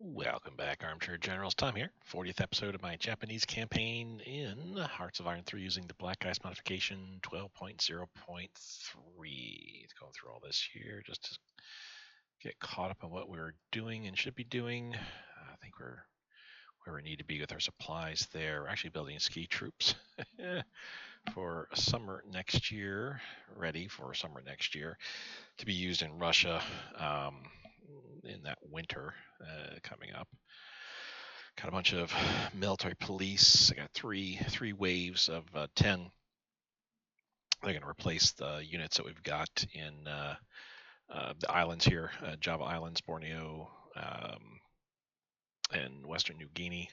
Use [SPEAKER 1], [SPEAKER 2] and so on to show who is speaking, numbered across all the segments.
[SPEAKER 1] Welcome back, Armchair Generals. Tom here, 40th episode of my Japanese campaign in Hearts of Iron 3 using the Black Ice modification 12.0.3. Going through all this here just to get caught up on what we're doing and should be doing. I think we're where we need to be with our supplies there. We're actually building ski troops for summer next year, ready for summer next year to be used in Russia in that winter coming up. Got a bunch of military police. I got three waves of 10. They're going to replace the units that we've got in the islands here, Java Islands, Borneo, and Western New Guinea.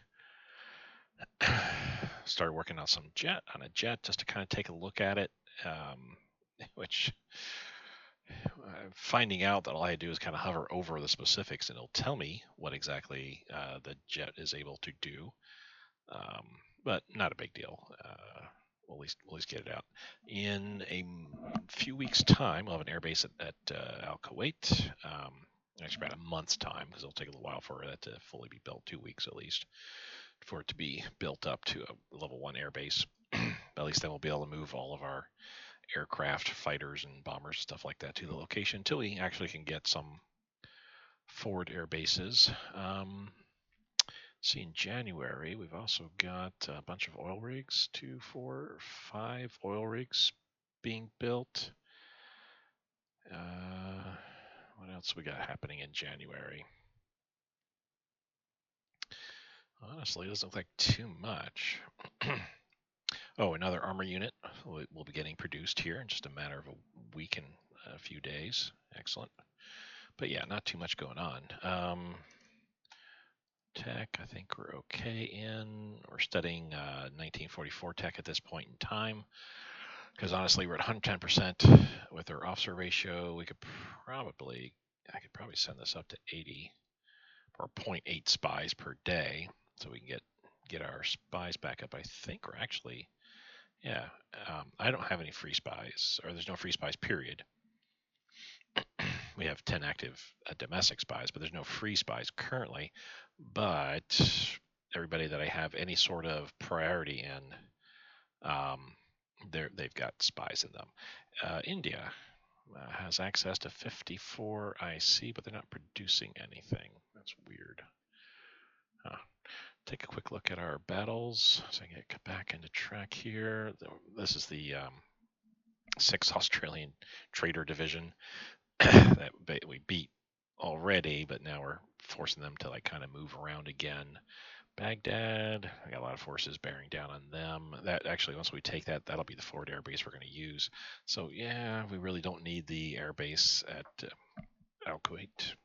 [SPEAKER 1] Started working on a jet just to kind of take a look at it, which finding out that all I do is kind of hover over the specifics and it'll tell me what exactly the jet is able to do. But not a big deal. We'll at least get it out. In a few weeks' time, we'll have an airbase at Al Kuwait. Actually, about a month's time, because it'll take a little while for that to fully be built, 2 weeks at least, for it to be built up to a level 1 airbase. But at least then we'll be able to move all of our aircraft, fighters, and bombers, stuff like that, to the location until we actually can get some forward air bases. See, in January, we've also got a bunch of oil rigs, 2, 4, 5 oil rigs being built. What else we got happening in January? Honestly, it doesn't look like too much. Oh, another armor unit will be getting produced here in just a matter of a week and a few days. Excellent. But yeah, not too much going on. Tech, I think we're okay in. We're studying 1944 tech at this point in time. Because honestly, we're at 110% with our officer ratio. I could probably send this up to 80 or 0.8 spies per day, so we can get our spies back up. I think we're actually, yeah. I don't have any free spies, or there's no free spies. Period. We have 10 active domestic spies, but there's no free spies currently. But everybody that I have any sort of priority in, they've got spies in them. India has access to 54 IC, but they're not producing anything. That's weird. Take a quick look at our battles. So I get back into track here. This is the 6th Australian Trader Division that we beat already, but now we're forcing them to like kind of move around again. Baghdad, I got a lot of forces bearing down on them. That actually, once we take that, that'll be the forward air base we're going to use. So yeah, we really don't need the air base at Al Kuwait.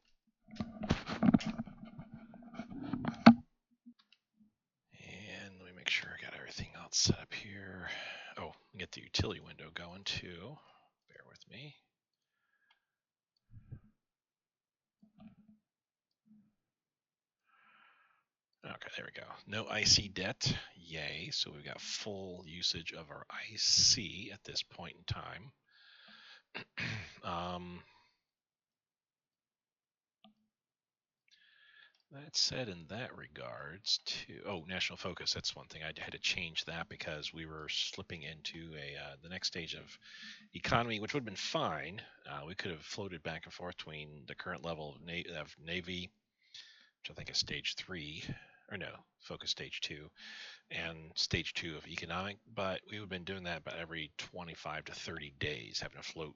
[SPEAKER 1] And let me make sure I got everything else set up here. Oh, get the utility window going too. Bear with me. Okay, there we go. No IC debt. Yay. So we've got full usage of our IC at this point in time. That said, in that regards to national focus, that's one thing. I had to change that because we were slipping into the next stage of economy, which would have been fine. We could have floated back and forth between the current level of Navy, which I think is stage 3, or no, focus stage 2, and stage 2 of economic. But we would have been doing that about every 25 to 30 days, having to float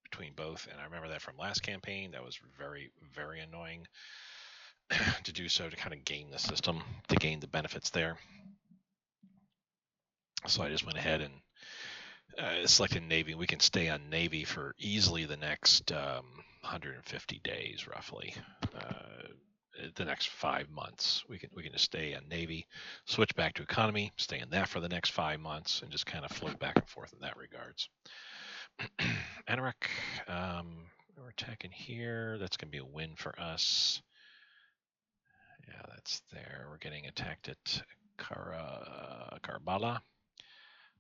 [SPEAKER 1] between both. And I remember that from last campaign. That was very, very annoying to do so, to kind of game the system, to gain the benefits there. So I just went ahead and selected Navy. We can stay on Navy for easily the next 150 days, roughly. The next 5 months, we can just stay on Navy, switch back to economy, stay in that for the next 5 months, and just kind of float back and forth in that regards. Anorak, we're attacking here. That's going to be a win for us. Yeah, that's there. We're getting attacked at Karbala,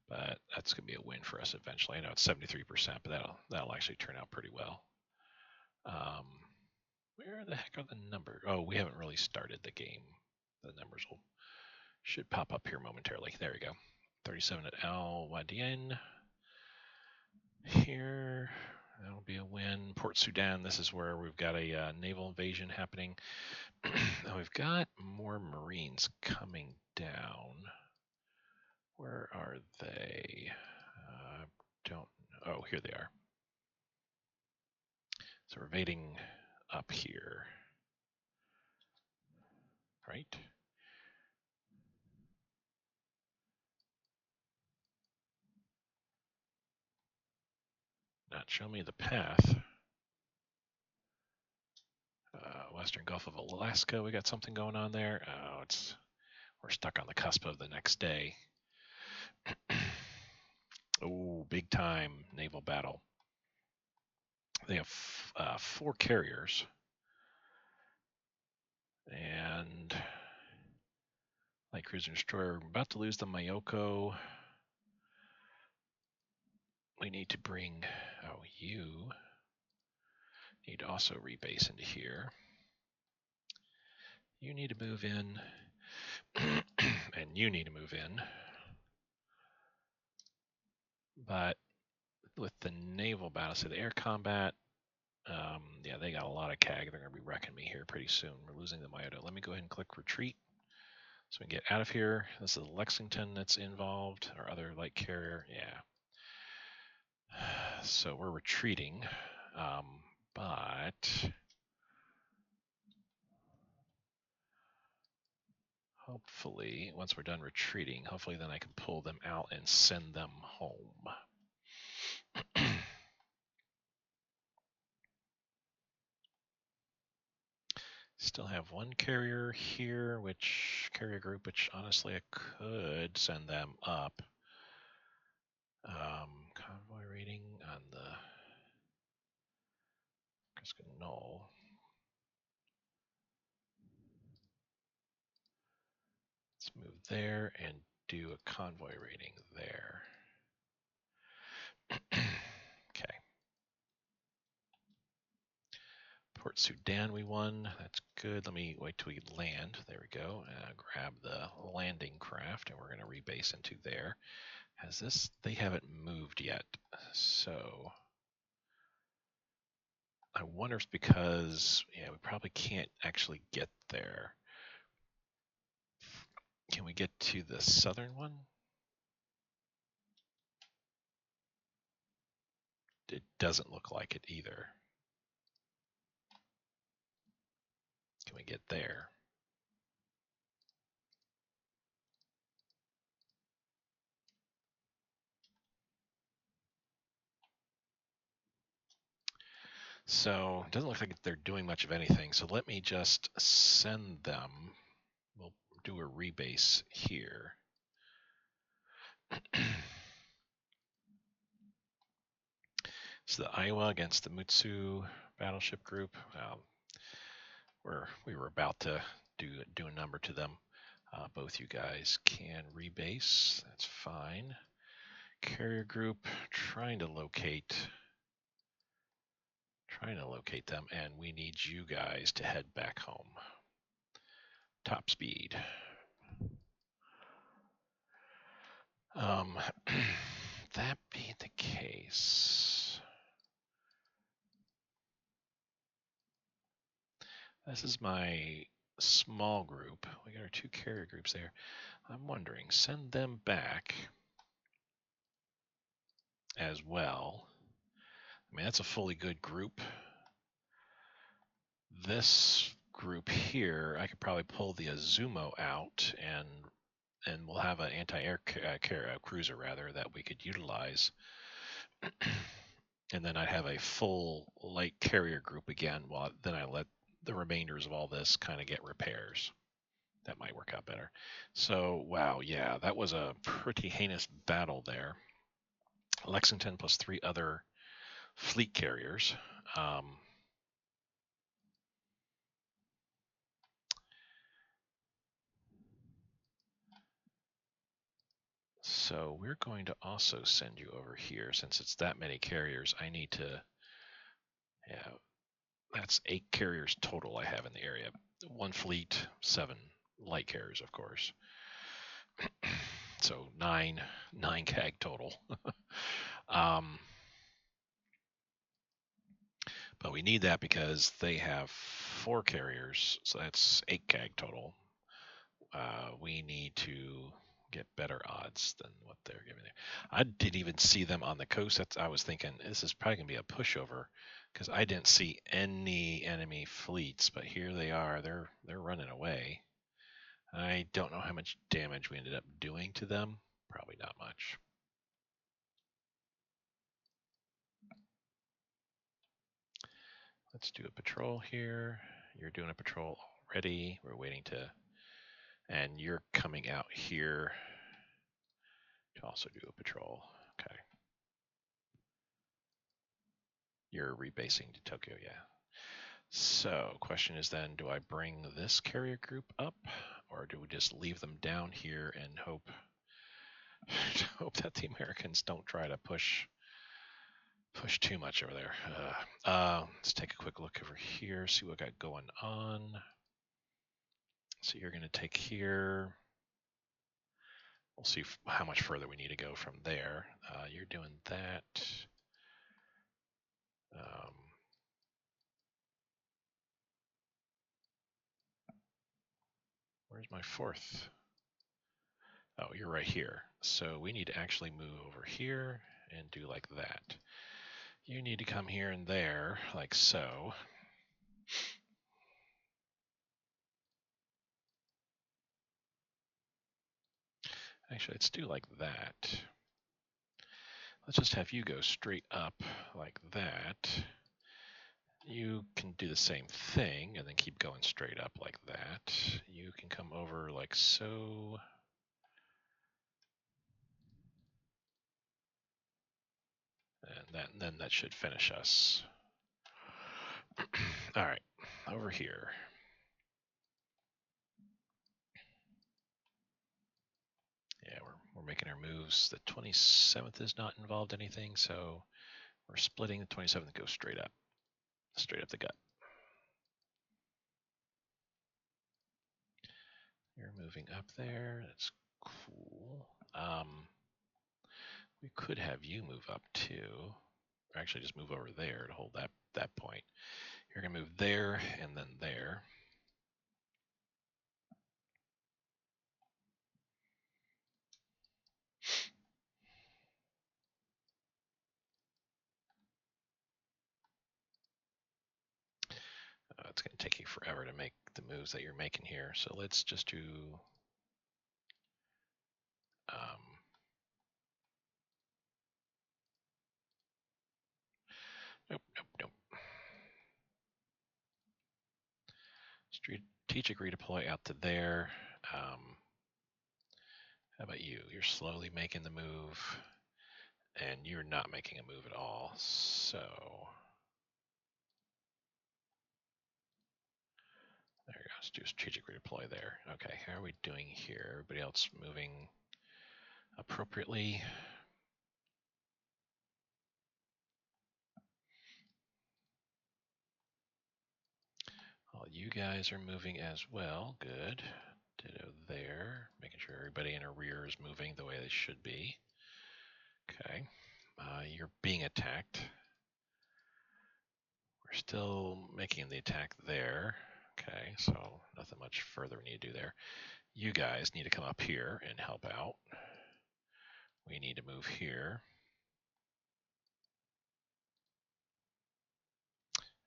[SPEAKER 1] but that's going to be a win for us eventually. I know it's 73%, but that'll actually turn out pretty well. Where the heck are the numbers? Oh, we haven't really started the game. The numbers should pop up here momentarily. There we go. 37 at Al Wadien. Here, that'll be a win. Port Sudan, this is where we've got a naval invasion happening. Now we've got more Marines coming down. Where are they? Don't. Oh, here they are. So we're evading up here, right? Not show me the path. Western Gulf of Alaska, we got something going on there. Oh, we're stuck on the cusp of the next day. Oh, big time naval battle. They have 4 carriers. And light cruiser destroyer, we're about to lose the Mayoko. We need to bring, you need to also rebase into here. You need to move in, and you need to move in. But with the naval battle, so the air combat, yeah, they got a lot of CAG. They're going to be wrecking me here pretty soon. We're losing the Mayoda. Let me go ahead and click retreat so we can get out of here. This is Lexington that's involved, our other light carrier. Yeah. So we're retreating, but hopefully, once we're done retreating, hopefully then I can pull them out and send them home. Still have one carrier here, carrier group, which honestly I could send them up. Convoy rating on the null. Let's move there and do a convoy rating there. Okay. Port Sudan we won. That's good. Let me wait till we land. There we go. Grab the landing craft and we're going to rebase into there. They haven't moved yet. So I wonder if it's because, we probably can't actually get there. Can we get to the southern one? It doesn't look like it either. Can we get there? So it doesn't look like they're doing much of anything. So let me just send them. We'll do a rebase here. So the Iowa against the Mutsu battleship group. We were about to do a number to them. Both you guys can rebase. That's fine. Carrier group, trying to locate them, and we need you guys to head back home. Top speed. That being the case, this is my small group. We got our 2 carrier groups there. I'm wondering, send them back as well. I mean, that's a fully good group. This group here, I could probably pull the Azumo out, and we'll have an anti-air cruiser rather that we could utilize. And then I have a full light carrier group again. While then I let the remainders of all this kind of get repairs. That might work out better. So wow, yeah, that was a pretty heinous battle there. Lexington plus 3 other fleet carriers. So we're going to also send you over here. Since it's that many carriers, I need to That's 8 carriers total I have in the area. 1 fleet, 7 light carriers, of course. So 9 CAG total. But we need that because they have 4 carriers, so that's 8 CAG total. We need to get better odds than what they're giving there. I didn't even see them on the coast. I was thinking this is probably gonna be a pushover because I didn't see any enemy fleets, but here they are. They're running away. I don't know how much damage we ended up doing to them. Probably not much. Let's do a patrol here. You're doing a patrol already. We're waiting to, and you're coming out here to also do a patrol. Okay. You're rebasing to Tokyo, yeah. So, question is then, do I bring this carrier group up, or do we just leave them down here and hope that the Americans don't try to push too much over there? Let's take a quick look over here, see what got going on. So you're going to take here. We'll see how much further we need to go from there. You're doing that. Where's my 4th? Oh, you're right here. So we need to actually move over here and do like that. You need to come here and there, like so. Actually, let's do like that. Let's just have you go straight up like that. You can do the same thing and then keep going straight up like that. You can come over like so. And then that should finish us. All right, over here. Yeah, we're making our moves. The 27th is not involved anything, so we're splitting the 27th to go straight up the gut. You're moving up there. That's cool. We could have you move up too, or actually just move over there to hold that point. You're gonna move there and then there. It's gonna take you forever to make the moves that you're making here. So let's just do. Nope. Strategic redeploy out to there. How about you? You're slowly making the move, and you're not making a move at all. So there you go. Let's do strategic redeploy there. Okay, how are we doing here? Everybody else moving appropriately? All you guys are moving as well. Good. Ditto there. Making sure everybody in our rear is moving the way they should be. Okay. You're being attacked. We're still making the attack there. Okay, so nothing much further we need to do there. You guys need to come up here and help out. We need to move here.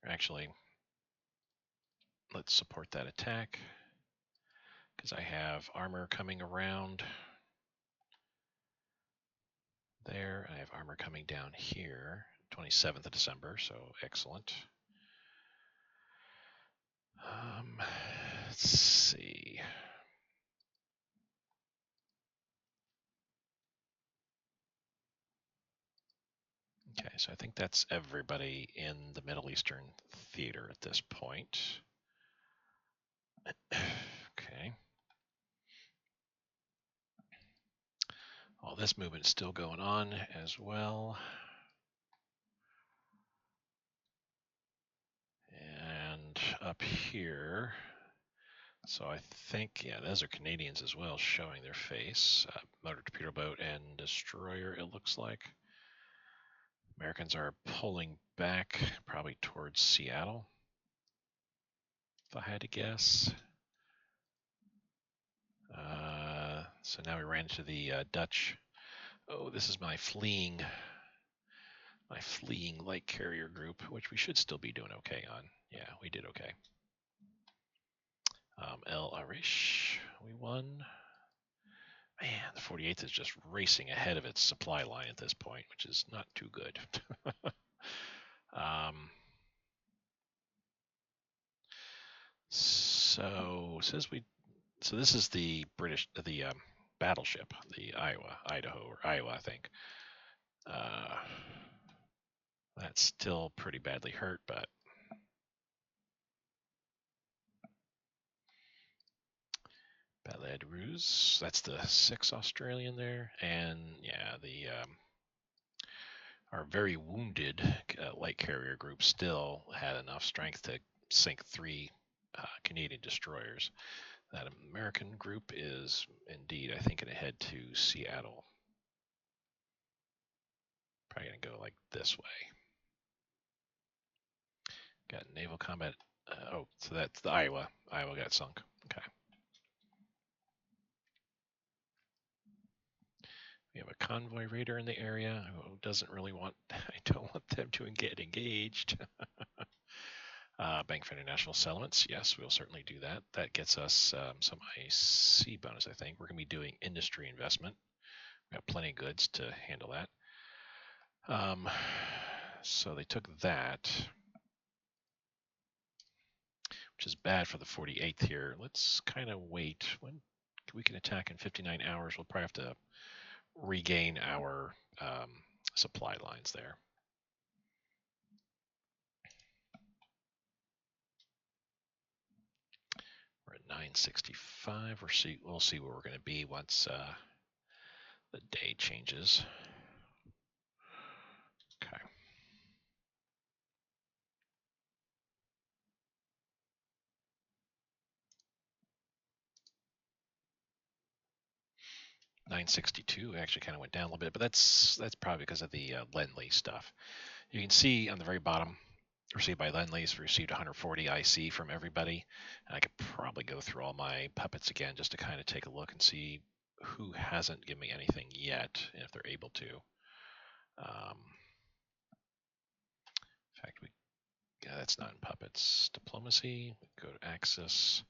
[SPEAKER 1] Actually, let's support that attack because I have armor coming around there. I have armor coming down here, 27th of December, so excellent. Let's see. Okay, so I think that's everybody in the Middle Eastern theater at this point. Okay. All this movement is still going on as well. up here. So I think, yeah, those are Canadians as well, showing their face. Motor torpedo boat and destroyer, it looks like. Americans are pulling back, probably towards Seattle, if I had to guess. So now we ran into the Dutch. Oh, this is my fleeing light carrier group, which we should still be doing okay on. Yeah, we did okay. El Arish, we won. Man, the 48th is just racing ahead of its supply line at this point, which is not too good. So this is the battleship, the Idaho, or Iowa, I think. That's still pretty badly hurt, but Balad Ruse, that's the 6 Australian there, and yeah, our very wounded light carrier group still had enough strength to sink 3 Canadian destroyers. That American group is indeed, I think, going to head to Seattle. Probably going to go like this way. Got naval combat. Oh, so that's the Iowa. Iowa got sunk. Okay. We have a convoy raider in the area who doesn't really want. I don't want them to get engaged. Bank for International Settlements. Yes, we'll certainly do that. That gets us some IC bonus, I think. We're going to be doing industry investment. We've got plenty of goods to handle that. So they took that, which is bad for the 48th here. Let's kind of wait. When we can attack in 59 hours, we'll probably have to regain our supply lines there. We're at 965. We'll see where we're going to be once the day changes. Okay. $962 actually kind of went down a little bit, but that's probably because of the Lend-Lease stuff. You can see on the very bottom, received by Lend-Lease, received 140 IC from everybody. And I could probably go through all my puppets again just to kind of take a look and see who hasn't given me anything yet, and if they're able to. In fact, that's not in puppets. Diplomacy, we go to Axis.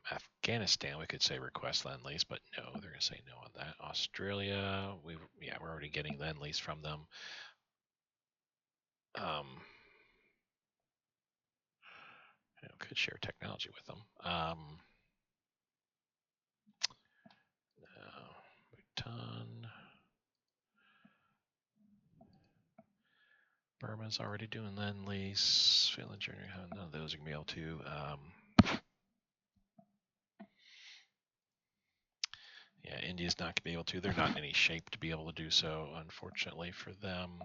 [SPEAKER 1] Afghanistan, we could say request Lend-Lease, but no, they're going to say no on that. Australia, we're already getting Lend-Lease from them. Could share technology with them. Bhutan. Burma's already doing Lend-Lease. Finland, Germany, none of those are going to be able to. Yeah, India's not going to be able to. They're not in any shape to be able to do so, unfortunately for them.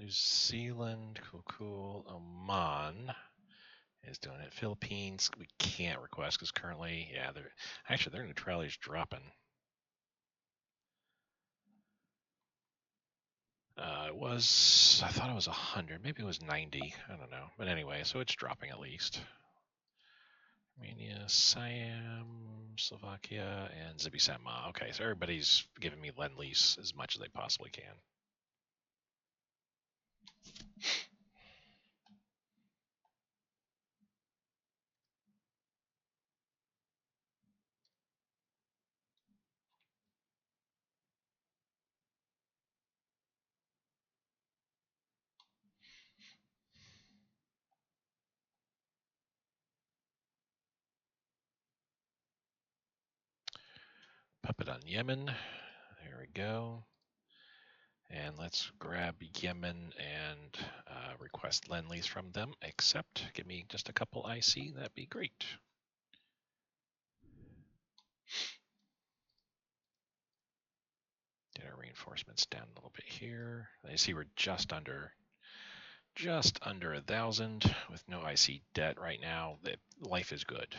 [SPEAKER 1] New Zealand, cool. Oman is doing it. Philippines, we can't request because currently, yeah, their neutrality is dropping. I thought it was 100, maybe it was 90, I don't know. But anyway, so it's dropping at least. Armenia, Siam, Slovakia, and Zibisama. Okay, so everybody's giving me lend-lease as much as they possibly can. Puppet on Yemen. There we go. And let's grab Yemen and request lend-lease from them. Except, give me just a couple IC. That'd be great. Get our reinforcements down a little bit here. I see we're just under 1,000 with no IC debt right now. Life is good.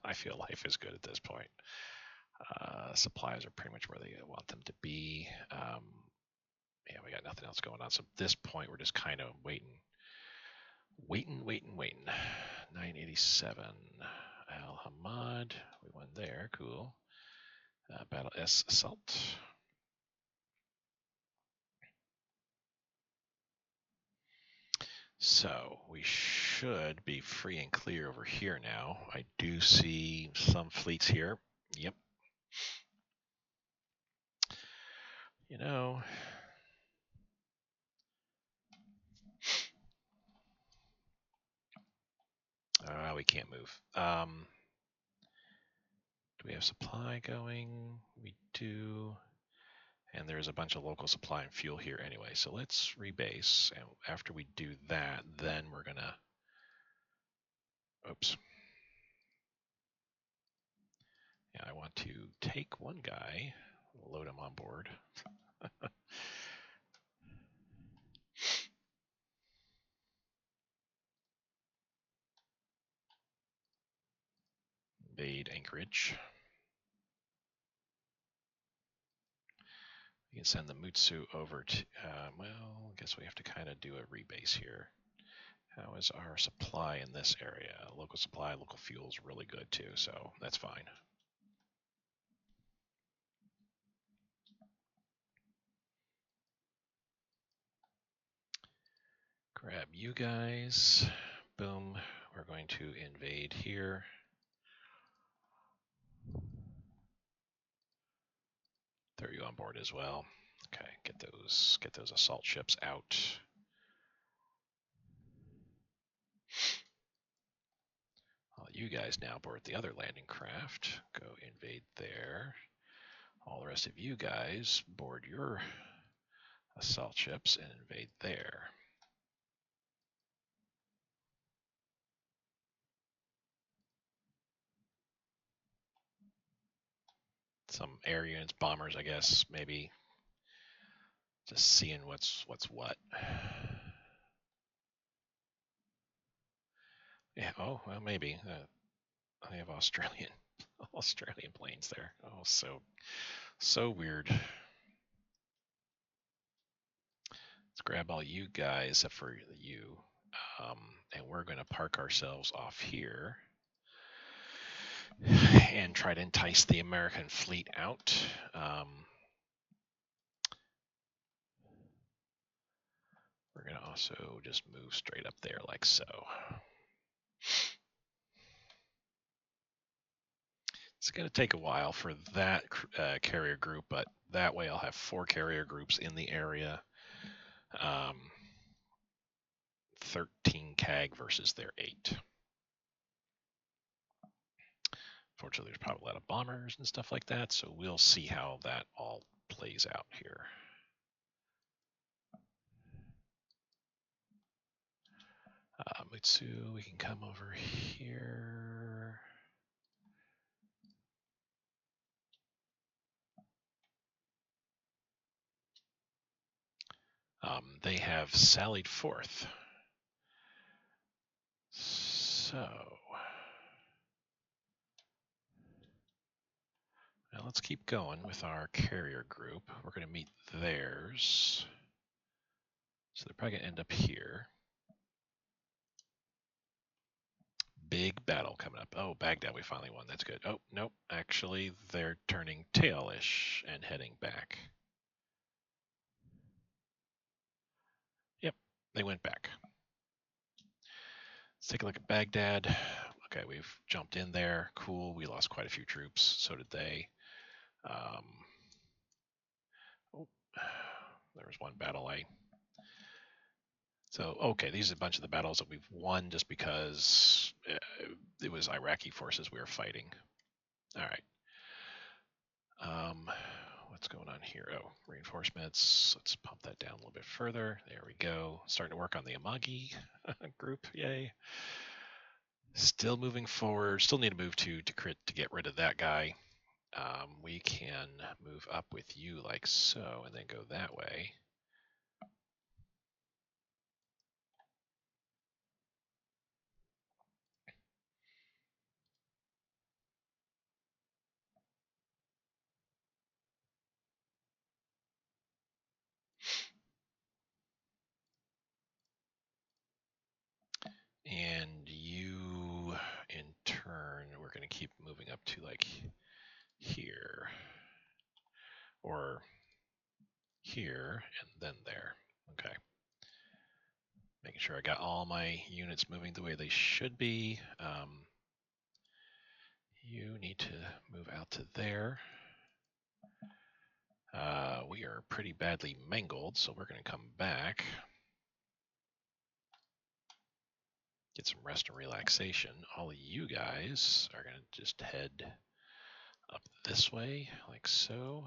[SPEAKER 1] I feel life is good at this point. Supplies are pretty much where they want them to be. Yeah, we got nothing else going on. So at this point, we're just kind of waiting. 987. Al Hamad. We won there. Cool. Battle S Assault. So we should be free and clear over here now. I do see some fleets here. Yep. You know, we can't move. Do we have supply going? We do. And there's a bunch of local supply and fuel here anyway. So let's rebase. And after we do that, then we're going to... Oops. Yeah, I want to take one guy, load him on board. Invade Anchorage. We can send the Mutsu over to, well, I guess we have to kind of do a rebase here. How is our supply in this area? Local supply, local fuel is really good too, so that's fine. Grab you guys. Boom. We're going to invade here. Throw you on board as well. Okay, get those assault ships out. All you guys now board the other landing craft. Go invade there. All the rest of you guys board your assault ships and invade there. Some air units, bombers, I guess, maybe. Just seeing what's what. Yeah. Oh well, maybe. I have Australian planes there. Oh, so weird. Let's grab all you guys except for you, and we're going to park ourselves off here and try to entice the American fleet out. We're going to also just move straight up there like so. It's going to take a while for that carrier group, but that way I'll have 4 carrier groups in the area. 13 CAG versus their 8. Fortunately, there's probably a lot of bombers and stuff like that, so we'll see how that all plays out here. Mutsu, we can come over here. they have sallied forth. So now let's keep going with our carrier group. We're going to meet theirs. So they're probably going to end up here. Big battle coming up. Oh, Baghdad, we finally won. That's good. Oh, nope. Actually, they're turning tailish and heading back. Yep, they went back. Let's take a look at Baghdad. Okay, we've jumped in there. Cool. We lost quite a few troops. So did they. Oh, there was one battle So, okay, these are a bunch of the battles that we've won just because it was Iraqi forces we were fighting. All right. What's going on here? Oh, reinforcements. Let's pump that down a little bit further. There we go. Starting to work on the Amagi group. Yay. Still moving forward. Still need to move to get rid of that guy. We can move up with you like so and then go that way. And you, in turn, we're going to keep moving up to like here or here and then there. Okay. Making sure I got all my units moving the way they should be. You need to move out to there. We are pretty badly mangled, so we're going to come back. Get some rest and relaxation. All of you guys are going to just head up this way, like so.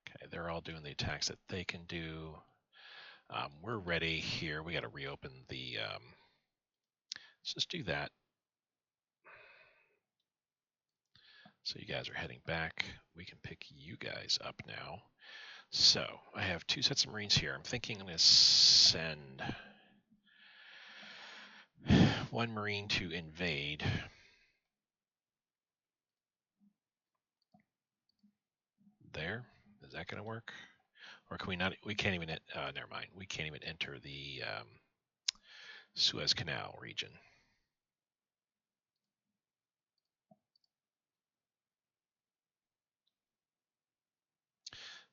[SPEAKER 1] Okay, they're all doing the attacks that they can do. We're ready here. We got to reopen the. Let's just do that. So you guys are heading back. We can pick you guys up now. So I have 2 sets of Marines here. I'm thinking I'm going to send 1 Marine to invade. There. Is that going to work? Or can we not? We can't even. Never mind. We can't even enter the Suez Canal region.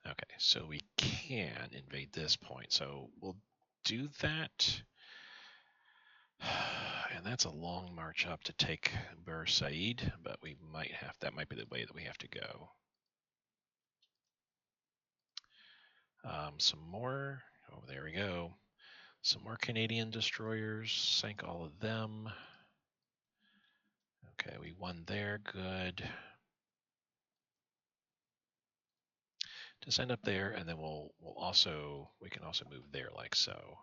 [SPEAKER 1] Okay, so we can invade this point. So we'll do that. And that's a long march up to take Bur Said, but we might have, that might be the way that we have to go. Some more, oh, there we go. Some more Canadian destroyers, sank all of them. Okay, we won there, good. Just end up there, and then we can also move there like so.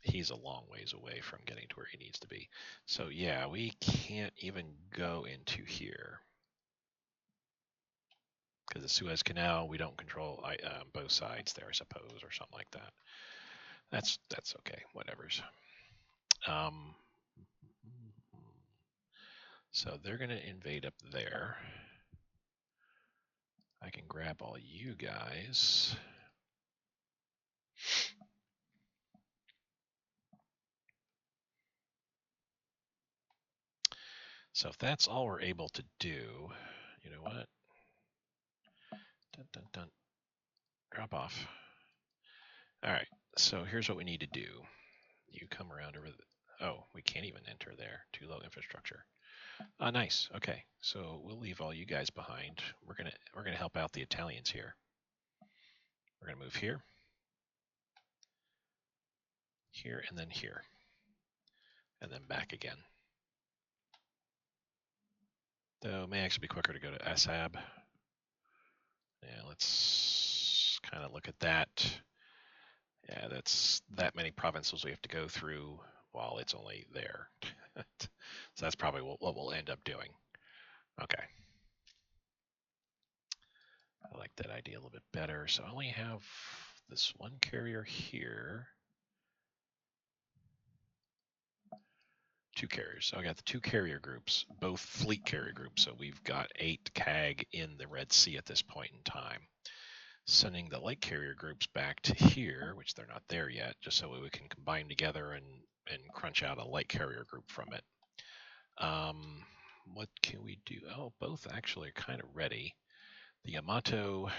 [SPEAKER 1] He's a long ways away from getting to where he needs to be. So yeah, we can't even go into here. Because the Suez Canal, we don't control both sides there, I suppose, or something like that. That's okay, whatever's. So they're going to invade up there. I can grab all you guys. So if that's all we're able to do, you know what? Dun, dun, dun. Drop off. All right, so here's what we need to do. You come around over the, oh, we can't even enter there. Too low infrastructure. Nice. Okay, so we'll leave all you guys behind. We're gonna help out the Italians here. We're gonna move here, here, and then here, and then back again. Though it may actually be quicker to go to Assab. Yeah, let's kind of look at that. Yeah, that's that many provinces we have to go through. while it's only there. So that's probably what we'll end up doing. Okay. I like that idea a little bit better. So I only have this one carrier here. 2 carriers. So I got the 2 carrier groups, both fleet carrier groups. So we've got 8 CAG in the Red Sea at this point in time. Sending the light carrier groups back to here, which they're not there yet, just so we can combine together and crunch out a light carrier group from it. What can we do? Oh, both actually are kind of ready. The Yamato.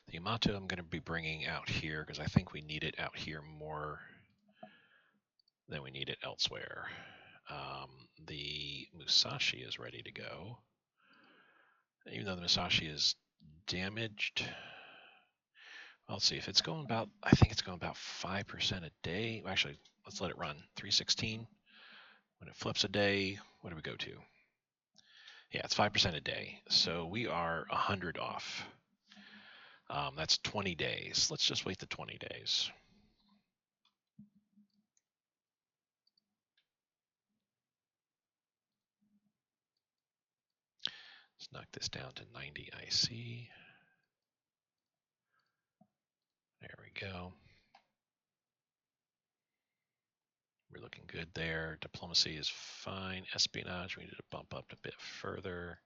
[SPEAKER 1] The Yamato I'm going to be bringing out here because I think we need it out here more than we need it elsewhere. The Musashi is ready to go. Even though the Musashi is damaged, let's see if it's going about, I think it's going about 5% a day. Actually, let's let it run. 316. When it flips a day, what do we go to? Yeah, it's 5% a day. So we are 100 off. That's 20 days. Let's just wait the 20 days. Let's knock this down to 90 IC. There we go. We're looking good there. Diplomacy is fine. Espionage, we need to bump up a bit further.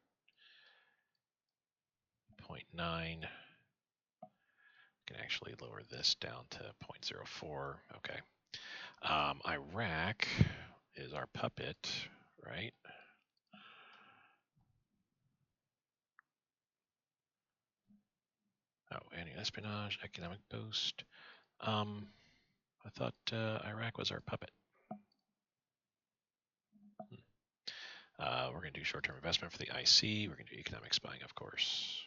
[SPEAKER 1] 0.9. Can actually lower this down to 0.04. Okay. Iraq is our puppet, right? Oh, anti-espionage, economic boost. I thought Iraq was our puppet. We're going to do short-term investment for the IC. We're going to do economic spying, of course.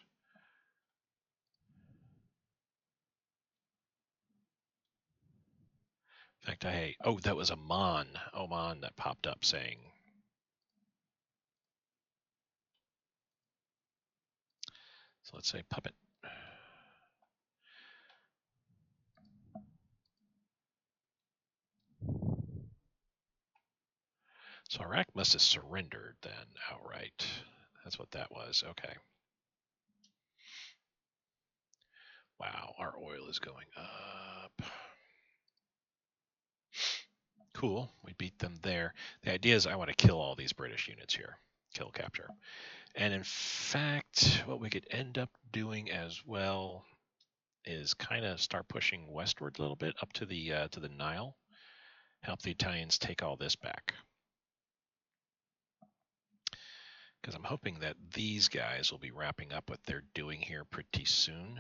[SPEAKER 1] In fact, that was Oman that popped up saying. So let's say puppet. So Iraq must have surrendered then outright. That's what that was. Okay. Wow, our oil is going up. Cool, we beat them there. The idea is I want to kill all these British units here. Kill, capture. And in fact, what we could end up doing as well is kind of start pushing westward a little bit up to the Nile. Help the Italians take all this back. Because I'm hoping that these guys will be wrapping up what they're doing here pretty soon.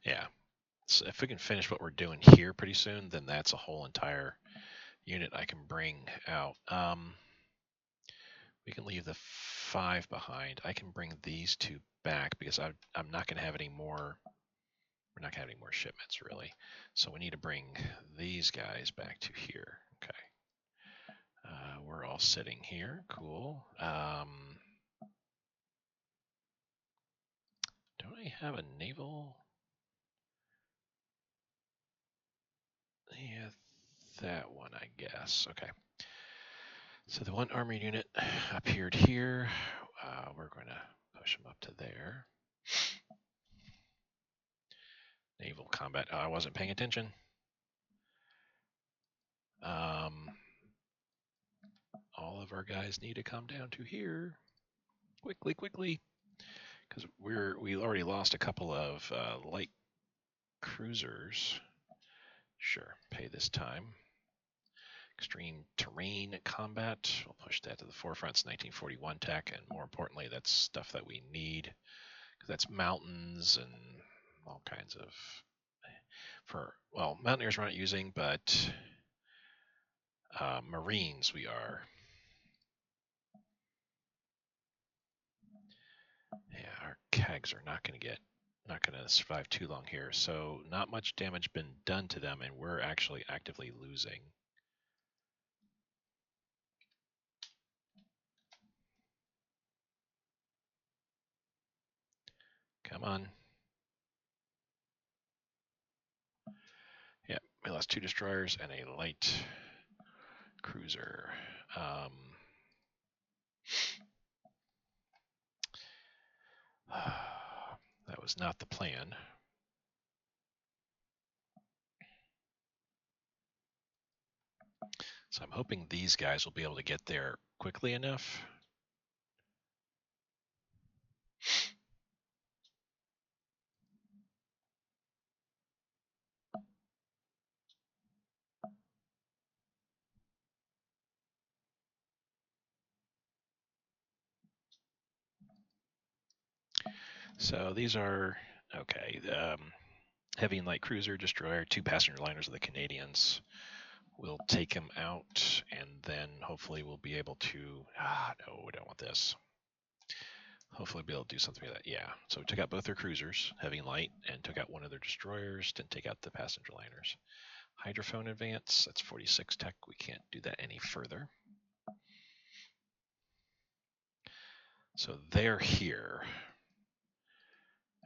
[SPEAKER 1] Yeah, so if we can finish what we're doing here pretty soon, then that's a whole entire unit I can bring out. We can leave the 5 behind. I can bring these 2 back because I'm not going to have any more. We're not going to have any more shipments really. So we need to bring these guys back to here. Okay. We're all sitting here. Cool. Don't I have a naval? Yeah, that one, I guess. Okay. So the 1 armored unit appeared here. We're going to push them up to there. Naval combat. Oh, I wasn't paying attention. All of our guys need to come down to here quickly, because we already lost a couple of light cruisers. Sure, pay this time. Extreme terrain combat. We'll push that to the forefront. It's 1941 tech, and more importantly, that's stuff that we need. That's mountains and all kinds of. Mountaineers we're not using, but Marines we are. Yeah, our CAGs are not going to survive too long here. So not much damage been done to them, and we're actually actively losing. Come on. Yeah, we lost 2 destroyers and a light cruiser. That was not the plan. So I'm hoping these guys will be able to get there quickly enough. So these are, okay, heavy and light cruiser, destroyer, 2 passenger liners of the Canadians. We'll take them out, and then hopefully we'll be able to, no, we don't want this. Hopefully we'll be able to do something with that. Yeah, so we took out both their cruisers, heavy and light, and took out one of their destroyers, didn't take out the passenger liners. Hydrophone advance, that's 46 tech, we can't do that any further. So they're here.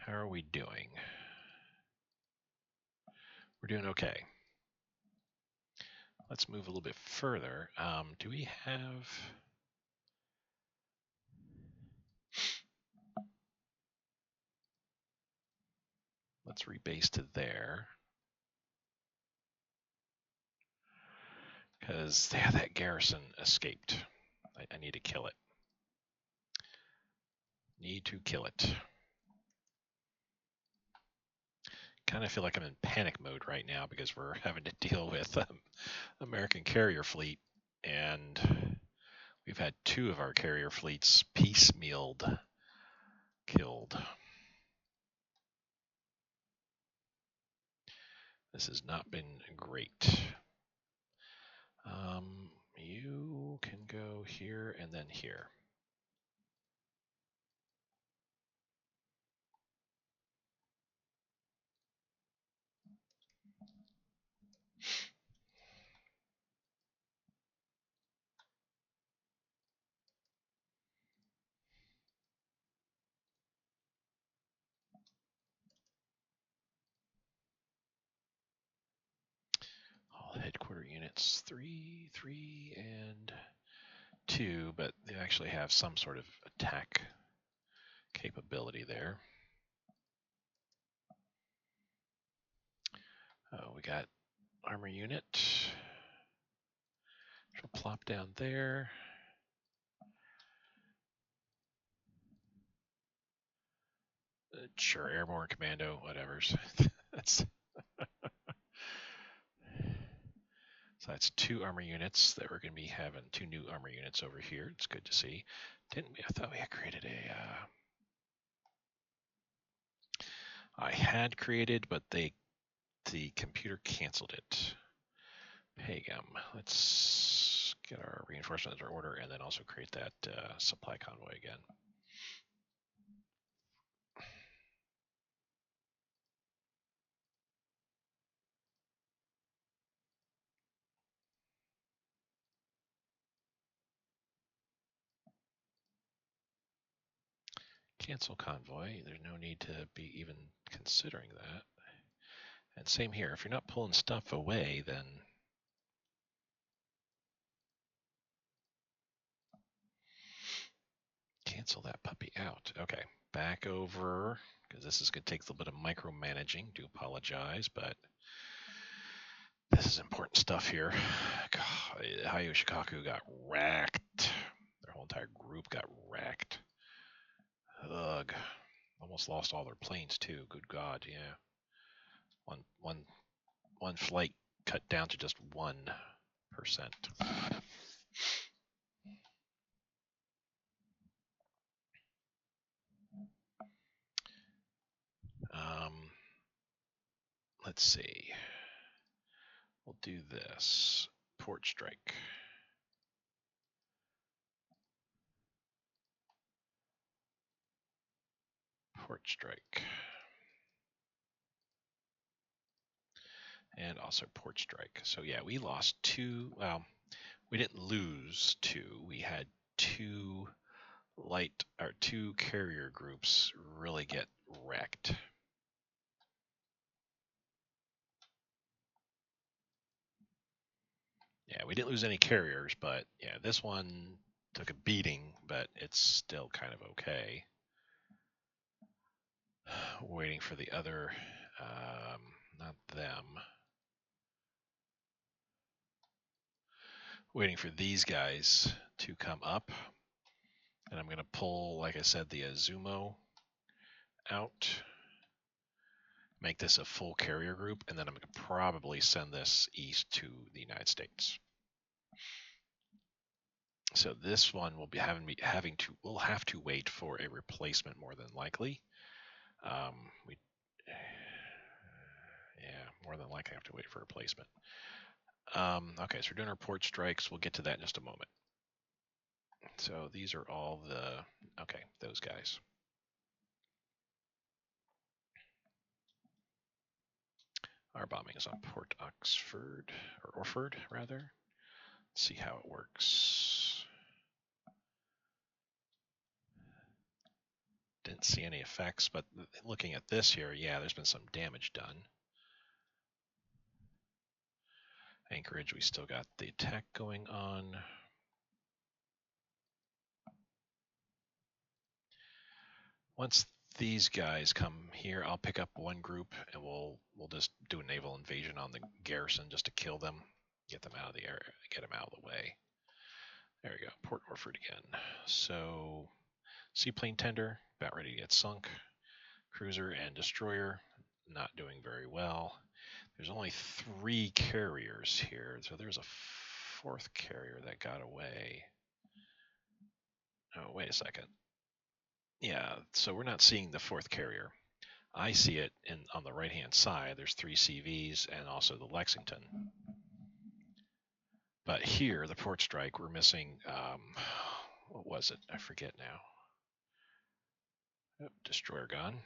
[SPEAKER 1] How are we doing? We're doing okay. Let's move a little bit further. Do we have... Let's rebase to there. Because that garrison escaped. I need to kill it. Need to kill it. Kind of feel like I'm in panic mode right now because we're having to deal with American carrier fleet, and we've had 2 of our carrier fleets piecemealed killed. This has not been great. You can go here and then here. All headquarter units, 3, 3, and 2, but they actually have some sort of attack capability there. We got armor unit. She'll plop down there. Sure, airborne commando, whatever's. So that's 2 armor units that we're going to be having. 2 new armor units over here. It's good to see. Didn't we? I thought we had created a. I had created, but the computer canceled it. Pagum. Let's get our reinforcements in order, and then also create that supply convoy again. Cancel convoy. There's no need to be even considering that. And same here. If you're not pulling stuff away, then cancel that puppy out. Okay, back over, because this is going to take a little bit of micromanaging. Do apologize, but this is important stuff here. God, Hayo Shikaku got wrecked. Their whole entire group got wrecked. Ugh. Almost lost all their planes too. Good God, yeah. One flight cut down to just 1%. Let's see. We'll do this. port strike. Port strike. And also port strike. So yeah, we lost 2. Well, we didn't lose 2. We had 2 2 carrier groups really get wrecked. Yeah, we didn't lose any carriers, but yeah, this one took a beating, but it's still kind of okay. Waiting for the other, not them. Waiting for these guys to come up. And I'm going to pull, like I said, the Azumo out. Make this a full carrier group, and then I'm going to probably send this east to the United States. So this one will be we'll have to wait for a replacement more than likely. More than likely have to wait for a replacement. Okay, so we're doing our port strikes. We'll get to that in just a moment. So these are all those guys. Our bombing is on Port Oxford, or Orford, rather. Let's see how it works. Didn't see any effects, but looking at this here, yeah, there's been some damage done. Anchorage, we still got the attack going on. Once these guys come here, I'll pick up one group and we'll just do a naval invasion on the garrison just to kill them, get them out of the area, get them out of the way. There we go, Port Orford again. So seaplane tender, about ready to get sunk. Cruiser and destroyer, not doing very well. There's only 3 carriers here, so there's a 4th carrier that got away. Oh, wait a second. Yeah, so we're not seeing the 4th carrier. I see it on the right-hand side. There's 3 CVs and also the Lexington. But here, the port strike, we're missing, what was it? I forget now. Oh, destroyer gone.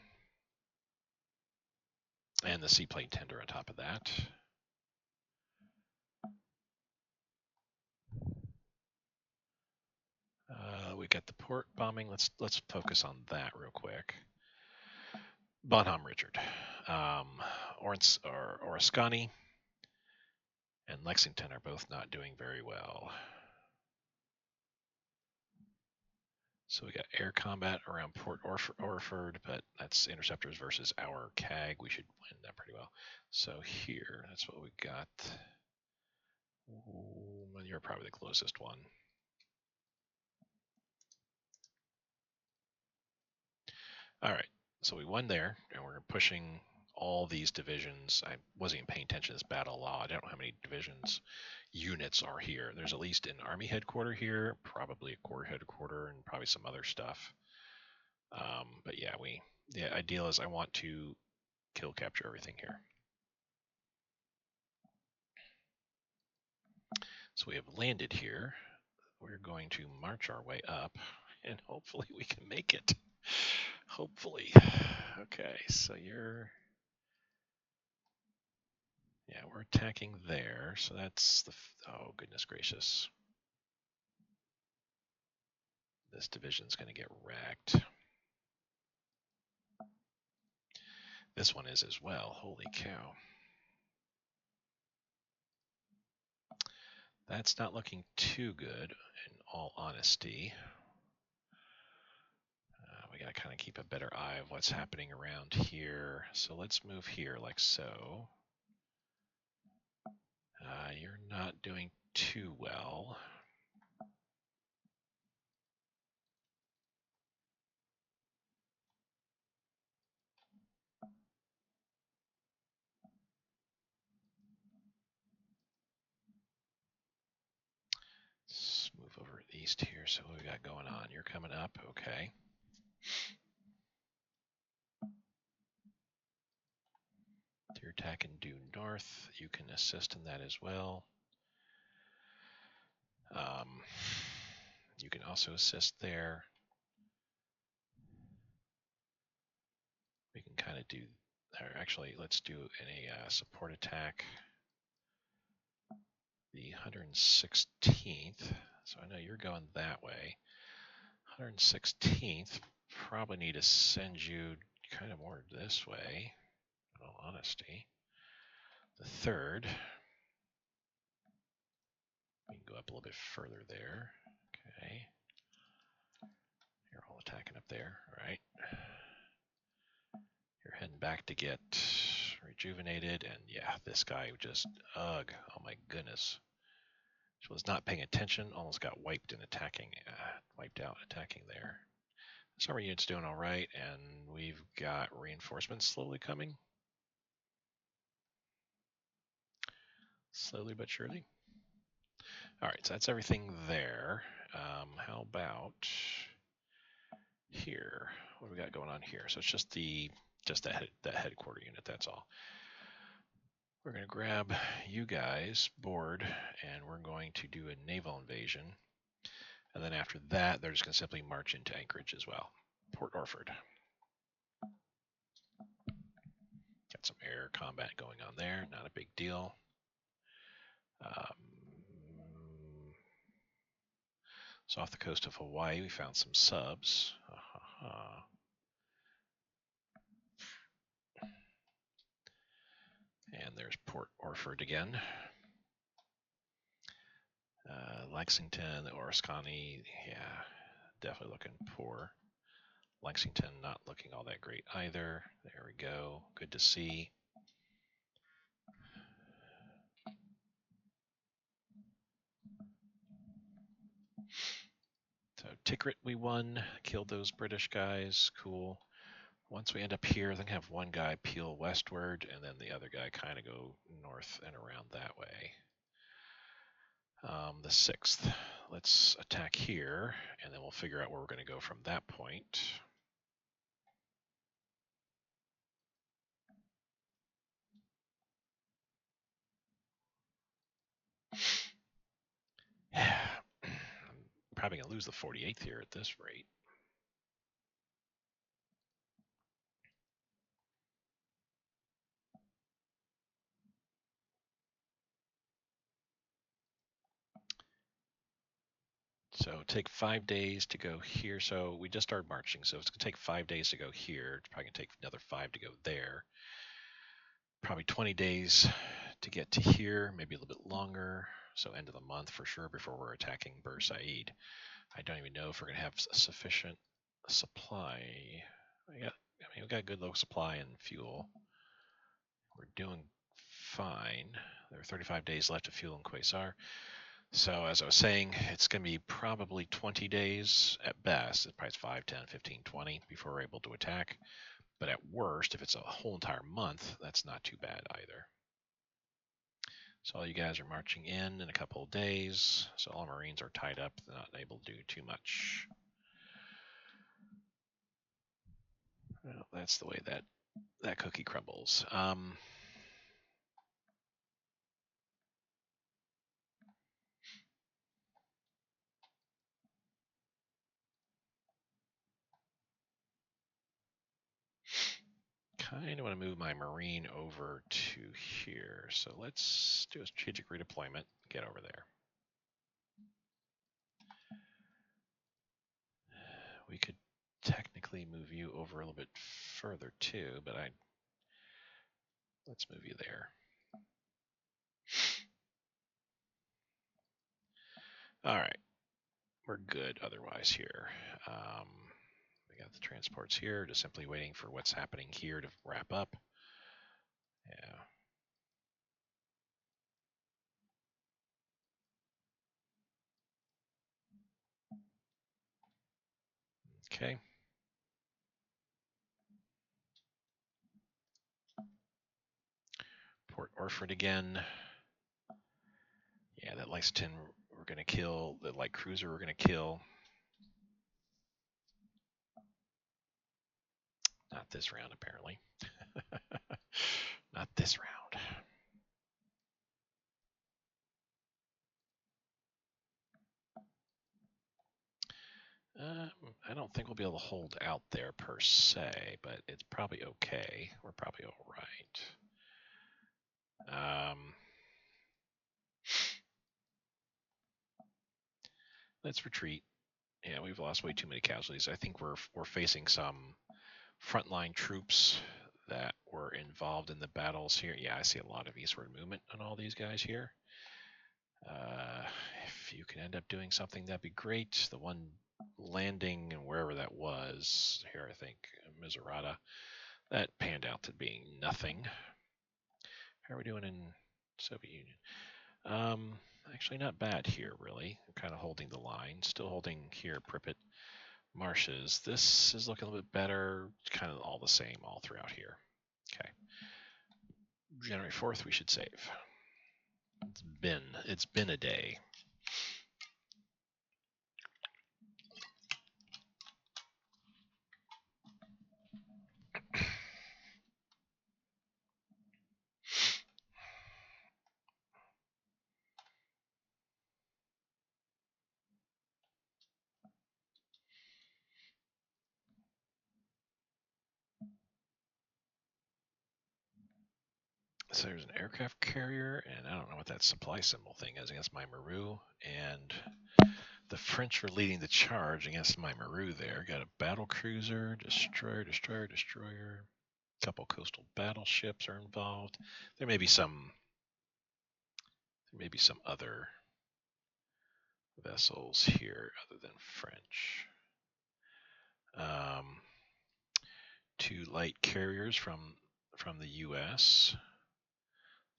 [SPEAKER 1] And the seaplane tender on top of that. We got the port bombing. Let's focus on that real quick. Bonham Richard, Orascani, and Lexington are both not doing very well. So we got air combat around Port Orford, but that's interceptors versus our CAG. We should win that pretty well. So here, that's what we got. Ooh, you're probably the closest one. All right, so we won there, and we're pushing all these divisions. I wasn't even paying attention to this battle a lot. I don't know how many divisions units are here. There's at least an army headquarter here, probably a corps headquarter, and probably some other stuff. But yeah, the ideal is I want to kill capture everything here. So we have landed here. We're going to march our way up, and hopefully we can make it. Hopefully. Okay, so yeah, we're attacking there. So that's oh, goodness gracious. This division's going to get wrecked. This one is as well. Holy cow. That's not looking too good, in all honesty. We got to kind of keep a better eye of what's happening around here. So let's move here like so. You're not doing too well. Let's move over east here. So what we got going on? You're coming up. Okay. You're attacking due north. You can assist in that as well. You can also assist there. We can kind of do, or actually, let's do a support attack. The 116th. So I know you're going that way. 116th. Probably need to send you kind of more this way, in all honesty. The 3rd. We can go up a little bit further there. Okay. You're all attacking up there. All right. You're heading back to get rejuvenated. And yeah, this guy just, ugh. Oh my goodness. She was not paying attention. Almost got wiped in attacking. Wiped out attacking there. Summer unit's doing all right. And we've got reinforcements slowly coming. Slowly but surely. All right, so that's everything there. How about here? What do we got going on here? So it's just that headquarter unit. That's all. We're going to grab you guys board, and we're going to do a naval invasion. And then after that, they're just going to simply march into Anchorage as well. Port Orford. Got some air combat going on there. Not a big deal. So off the coast of Hawaii, we found some subs. And there's Port Orford again. Lexington, Oriskany, yeah, definitely looking poor. Lexington not looking all that great either. There we go. Good to see. So Tikrit we won, killed those British guys. Cool. Once we end up here, then have one guy peel westward, and then the other guy kind of go north and around that way. The 6th. Let's attack here, and then we'll figure out where we're going to go from that point. I'm probably going to lose the 48th here at this rate. So take 5 days to go here. So we just started marching. So it's going to take 5 days to go here. It's probably going to take another 5 to go there. Probably 20 days to get to here, maybe a little bit longer. So end of the month for sure before we're attacking Bur Said. I don't even know if we're going to have a sufficient supply. We got good low supply and fuel. We're doing fine. There are 35 days left of fuel in Quasar. So as I was saying, it's going to be probably 20 days at best. It's probably 5, 10, 15, 20 before we're able to attack. But at worst, if it's a whole entire month, that's not too bad either. So all you guys are marching in a couple of days. So all Marines are tied up. They're not able to do too much. Well, that's the way that cookie crumbles. Kind of want to move my Marine over to here. So let's do a strategic redeployment. Get over there. We could technically move you over a little bit further too, but let's move you there. All right, we're good otherwise here. We got the transports here, just simply waiting for what's happening here to wrap up. Yeah. Okay. Port Orford again. Yeah, that Lexington we're going to kill. The light cruiser we're going to kill. Not this round, apparently. Not this round. think we'll be able to hold out there per se, but it's probably okay. We're probably all right. Let's retreat. Yeah, we've lost way too many casualties. I think we're facing some frontline troops that were involved in the battles here. Yeah, I see a lot of eastward movement on all these guys here. If you can end up doing something, that'd be great. The one landing and wherever that was here, I think Misurata, that panned out to being nothing. How are we doing in Soviet Union? Actually not bad here, really. I'm kind of holding the line. Still holding here Pripyat marshes. This is looking a little bit better. It's kind of all the same all throughout here. Okay. January 4th, we should save. It's been a day. So there's an aircraft carrier, and I don't know what that supply symbol thing is against my Maru. And the French are leading the charge against my Maru there. Got a battle cruiser, destroyer. A couple coastal battleships are involved. There may be some other vessels here other than French. 2 light carriers from the U.S.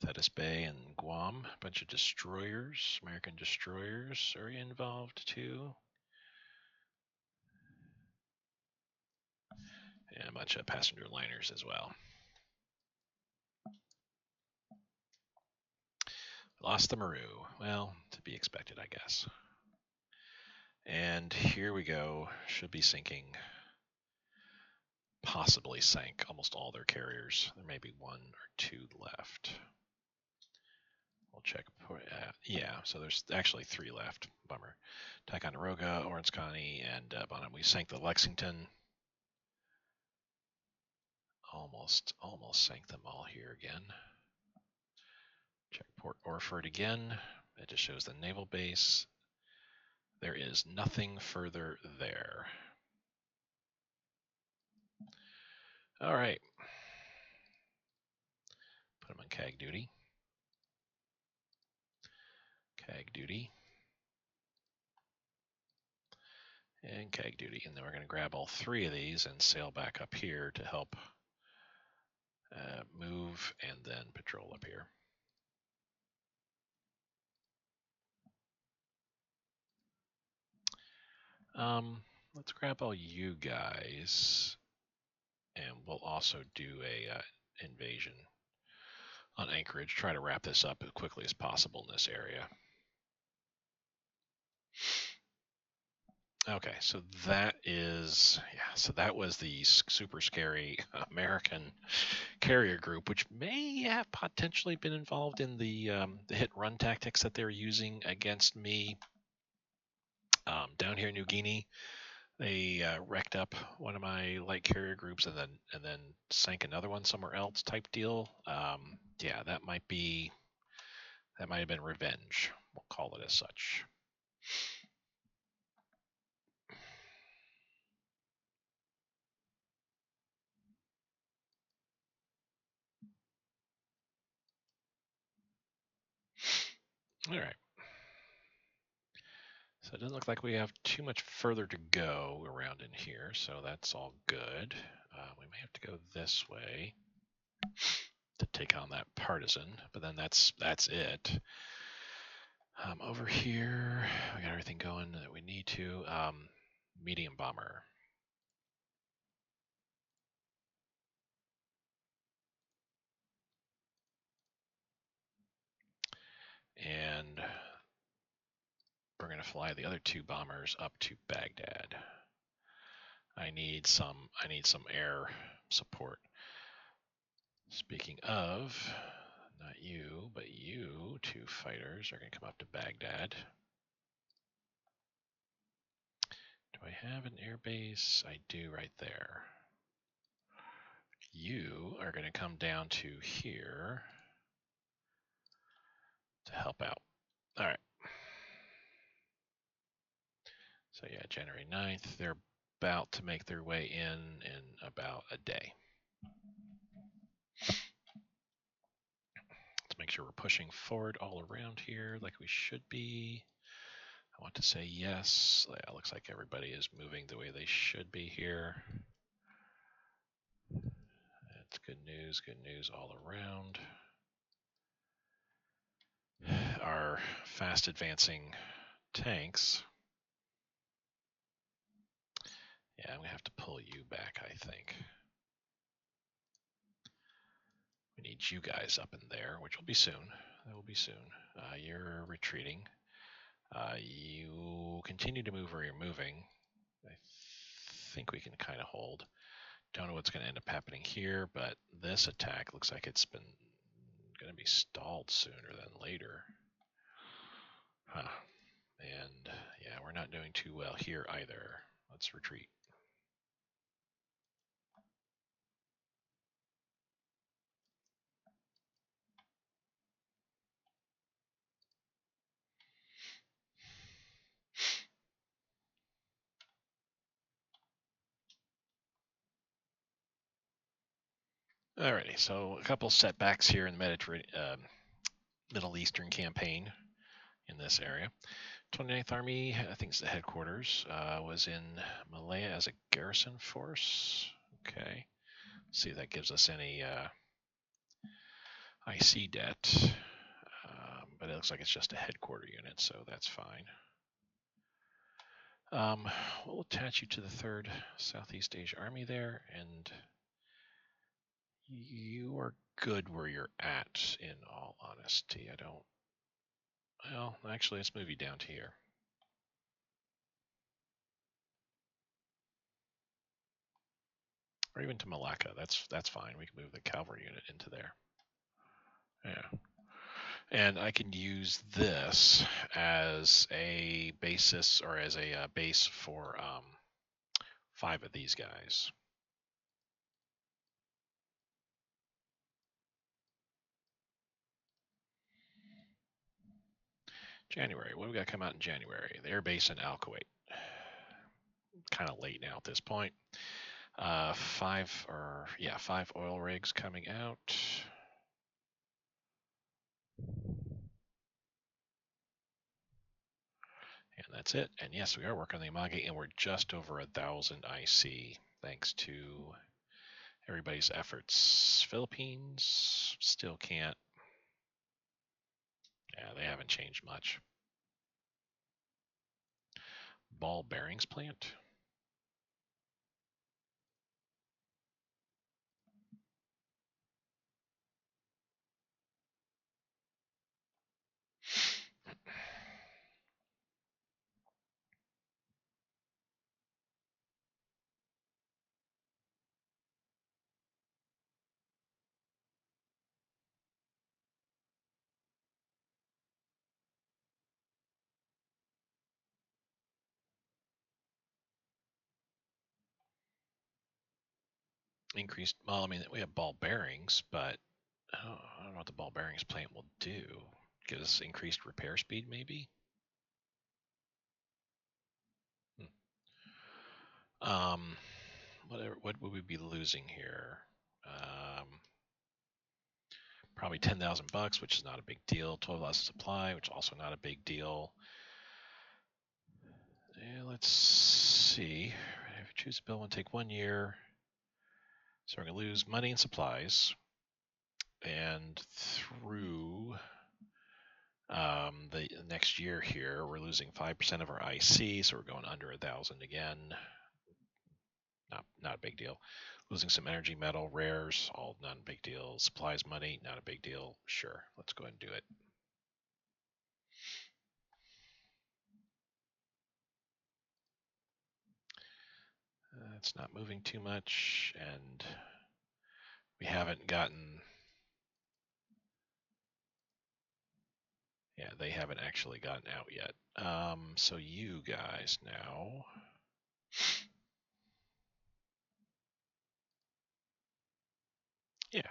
[SPEAKER 1] Thetis Bay and Guam. A bunch of destroyers, American destroyers are involved too. And a bunch of passenger liners as well. Lost the Maru. Well, to be expected, I guess. And here we go. Should be sinking. Possibly sank almost all their carriers. There may be 1 or 2 left. We'll check. Yeah, so there's actually 3 left. Bummer. Ticonderoga, Orange County, and Bonham. We sank the Lexington. Almost sank them all here again. Check Port Orford again. It just shows the naval base. There is nothing further there. All right. Put them on CAG duty. CAG duty. And CAG duty. And then we're going to grab all 3 of these and sail back up here to help move and then patrol up here. Let's grab all you guys, and we'll also do a invasion on Anchorage. Try to wrap this up as quickly as possible in this area. Okay, so that was the super scary American carrier group, which may have potentially been involved in the hit-run tactics that they're using against me down here in New Guinea. They wrecked up one of my light carrier groups and then sank another one somewhere else type deal. Yeah, that might have been revenge. We'll call it as such. All right. So it doesn't look like we have too much further to go around in here, so that's all good. We may have to go this way to take on that partisan, but then that's it. Over here, we got everything going that we need to. Medium bomber. And we're going to fly the other 2 bombers up to Baghdad. I need some air support. Speaking of, not you, but you 2 fighters are going to come up to Baghdad. Do I have an air base? I do right there. You are going to come down to here to help out. All right. So yeah, January 9th, they're about to make their way in about a day. Let's make sure we're pushing forward all around here like we should be. I want to say yes. Yeah, looks like everybody is moving the way they should be here. That's good news all around. Our fast advancing tanks. Yeah, I'm going to have to pull you back, I think. We need you guys up in there, which will be soon. That will be soon. You're retreating. You continue to move where you're moving. I think we can kind of hold. Don't know what's going to end up happening here, but this attack looks like it's been going to be stalled sooner than later. Huh. And yeah, we're not doing too well here either. Let's retreat. Alrighty, so a couple setbacks here in the Middle Eastern campaign in this area. 29th Army, I think it's the headquarters, was in Malaya as a garrison force. Okay, see if that gives us any IC debt, but it looks like it's just a headquarter unit, so that's fine. We'll attach you to the 3rd Southeast Asia Army there, and you are good where you're at, in all honesty. Well, actually, let's move you down to here. Or even to Malacca. That's fine. We can move the cavalry unit into there. Yeah. And I can use this as a basis or as a base for 5 of these guys. January. What do we got come out in January? The air base in Al Kuwait. Kind of late now at this point. 5 oil rigs coming out. And that's it. And yes, we are working on the Amagi, and we're just over 1,000 IC, thanks to everybody's efforts. Philippines still can't. Yeah, they haven't changed much. Ball bearings plant. Increased. Well, I mean, we have ball bearings, but I don't know what the ball bearings plant will do. Give us increased repair speed, maybe. What would we be losing here? Probably $10,000, which is not a big deal. 12 loss of supply, which is also not a big deal. Yeah, let's see. If you choose to build one, take 1 year. So we're going to lose money and supplies. And through the next year here, we're losing 5% of our IC, so we're going under 1,000 again. Not a big deal. Losing some energy, metal, rares, all not a big deal. Supplies, money, not a big deal. Sure, let's go ahead and do it. It's not moving too much, and we haven't gotten. Yeah, they haven't actually gotten out yet. So you guys now. Yeah,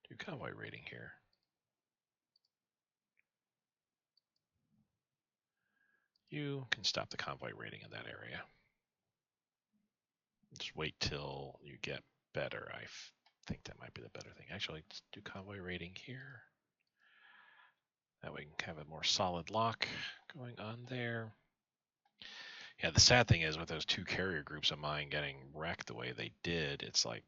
[SPEAKER 1] do convoy rating here. You can stop the convoy rating in that area. Just wait till you get better. I think that might be the better thing. Actually, let's do convoy rating here. That way we can have a more solid lock going on there. Yeah, the sad thing is with those two carrier groups of mine getting wrecked the way they did, it's like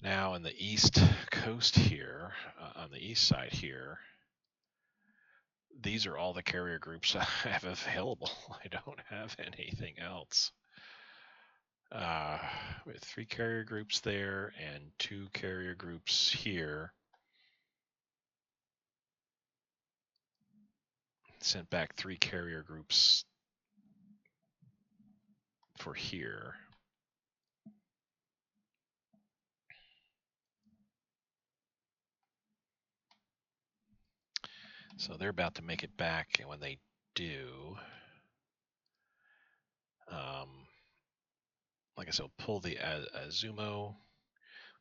[SPEAKER 1] now in the east coast here, on the east side here, these are all the carrier groups I have available. I don't have anything else. With 3 carrier groups there and 2 carrier groups here. Sent back 3 carrier groups for here. So they're about to make it back, and when they do, like I said, we'll pull the Azumo,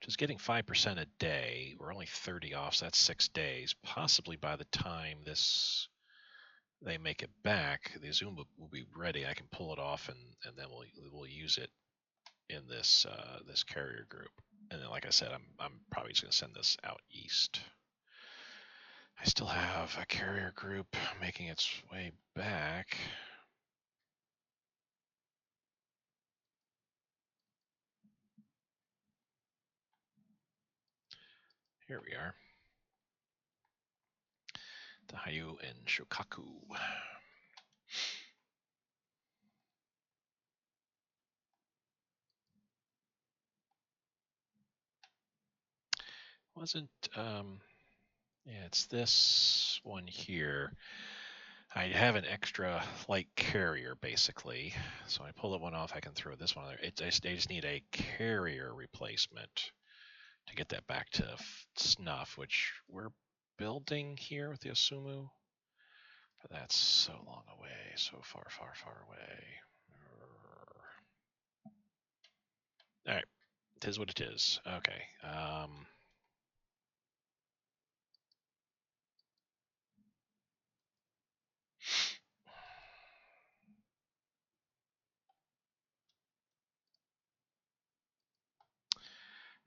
[SPEAKER 1] which is getting 5% a day. We're only 30 off, so that's 6 days. Possibly by the time they make it back, the Azumo will be ready. I can pull it off, and then we'll use it in this this carrier group. And then, like I said, I'm probably just gonna send this out east. I still have a carrier group making its way back. Here we are. Tahayu and Shokaku. Wasn't, yeah, it's this one here. I have an extra light carrier, basically. So I pull that one off, I can throw this one on there. I just need a carrier replacement to get that back to snuff, which we're building here with the Asumu. But that's so long away, so far, far, far away. All right, it is what it is. Okay.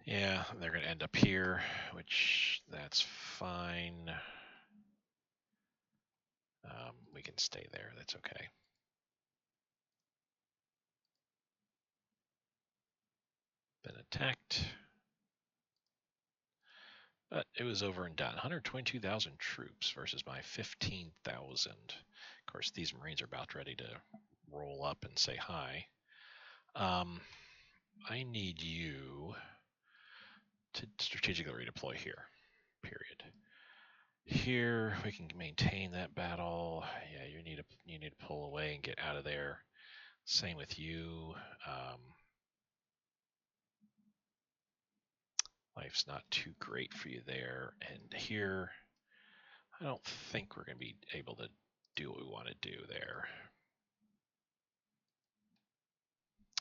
[SPEAKER 1] Yeah, they're going to end up here, which that's fine. We can stay there. That's okay. Been attacked. But it was over and done. 122,000 troops versus my 15,000. Of course, these Marines are about ready to roll up and say hi. I need you to strategically redeploy here, period. Here we can maintain that battle. Yeah, you need to pull away and get out of there. Same with you. Life's not too great for you there. And here, I don't think we're going to be able to do what we want to do there.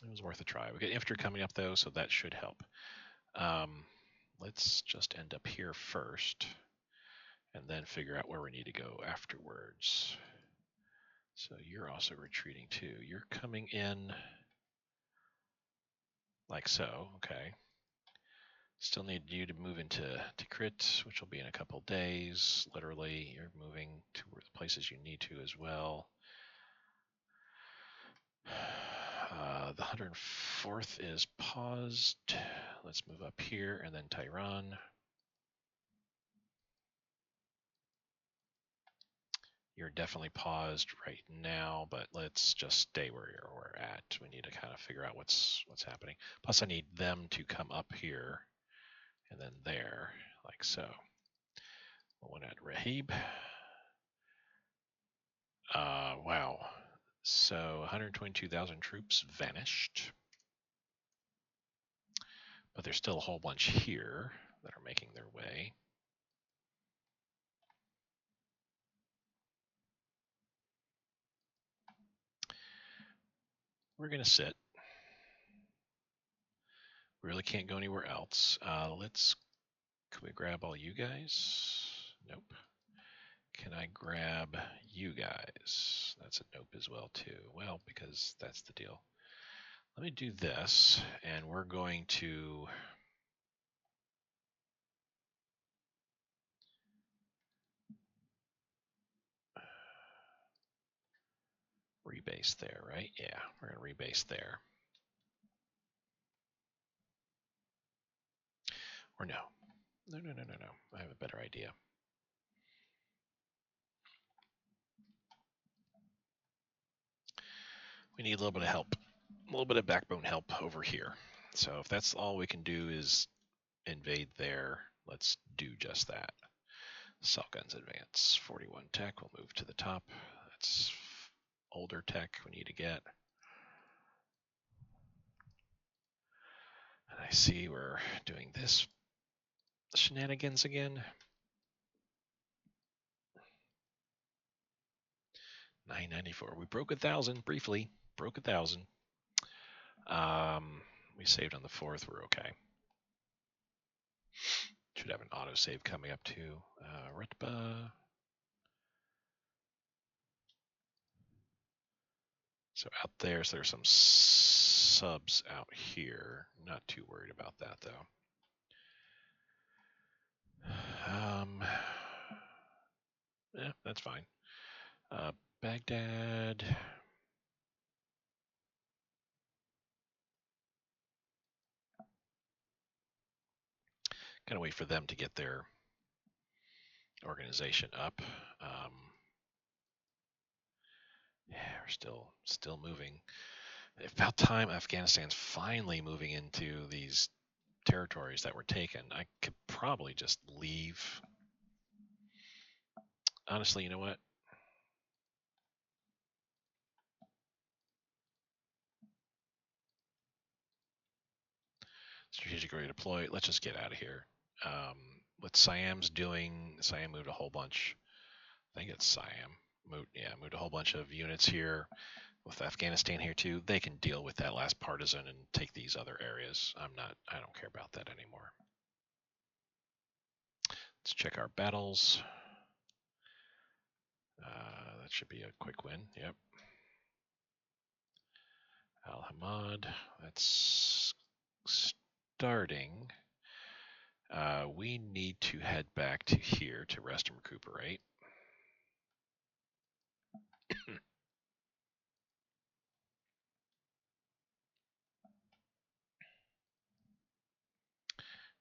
[SPEAKER 1] It was worth a try. We get infantry coming up though, so that should help. Let's just end up here first, and then figure out where we need to go afterwards. So you're also retreating too. You're coming in like so, okay. Still need you to move into Tikrit, which will be in a couple days. Literally, you're moving to the places you need to as well. The 104th is paused. Let's move up here, and then Tehran. You're definitely paused right now, but let's just stay where we're at. We need to kind of figure out what's happening. Plus, I need them to come up here, and then there, like so. One at Rahib. Wow. So 122,000 troops vanished. But there's still a whole bunch here that are making their way. we're going to sit. We really can't go anywhere else. Can we grab all you guys? Nope. Can I grab you guys? That's a nope as well too. Well, because that's the deal. Let me do this, and we're going to rebase there, right? Yeah, we're going to rebase there. Or no. No. I have a better idea. We need a little bit of help, a little bit of backbone help over here. So if that's all we can do is invade there, let's do just that. Cell guns advance. 41 tech, we'll move to the top. That's older tech we need to get. And I see we're doing this shenanigans again. 994. We broke 1,000 briefly. Broke 1,000. We saved on the 4th. We're okay. Should have an autosave coming up too. Rutba. So out there, so there's some subs out here. Not too worried about that though. Yeah, that's fine. Baghdad. Gotta wait for them to get their organization up. Yeah, we're still moving. It's about time Afghanistan's finally moving into these territories that were taken. I could probably just leave. Honestly, you know what? Strategic redeploy. Let's just get out of here. What Siam's doing, Siam moved a whole bunch. I think it's Siam. Moved a whole bunch of units here. With Afghanistan here too, they can deal with that last partisan and take these other areas. I don't care about that anymore. Let's check our battles. That should be a quick win. Yep. Al Hamad. That's starting. We need to head back to here to rest and recuperate.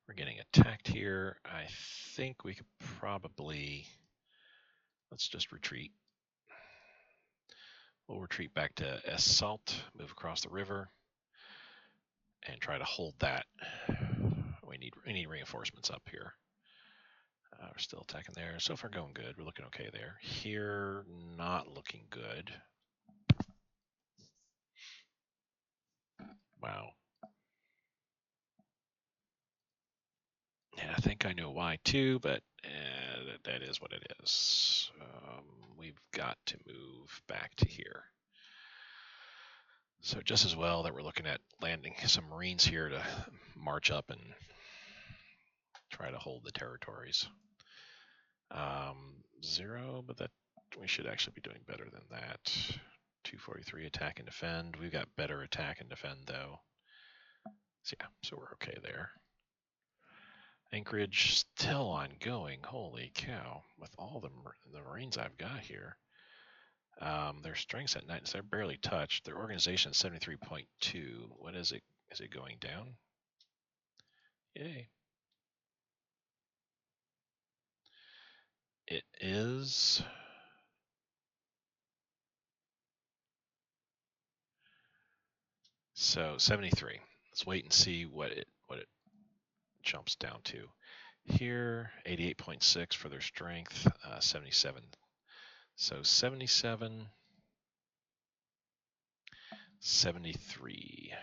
[SPEAKER 1] We're getting attacked here. I think we could probably, let's just retreat. We'll retreat back to Salt, move across the river, and try to hold that. We need reinforcements up here. We're still attacking there. So far going good. We're looking okay there. Here, not looking good. Wow. And I think I know why too, but that is what it is. We've got to move back to here. So just as well that we're looking at landing some Marines here to march up and try to hold the territories. 0, but that we should actually be doing better than that. 243 attack and defend. We've got better attack and defend though. So yeah, so we're okay there. Anchorage still ongoing. Holy cow! With all the Marines I've got here, their strength's at 9, so they're barely touched. Their organization is 73.2. What is it? Is it going down? Yay! It is. So 73. Let's wait and see what it jumps down to. Here, 88.6 for their strength, 77. So 77, 73.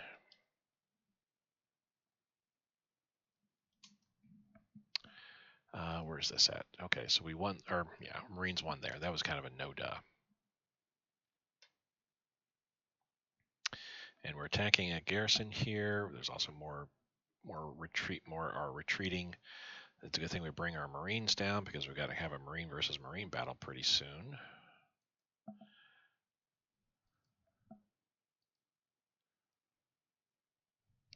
[SPEAKER 1] Where is this at? Okay, so we won, or yeah, Marines won there. That was kind of a no-duh. And we're attacking a garrison here. There's also more are retreating. It's a good thing we bring our Marines down because we've got to have a Marine versus Marine battle pretty soon.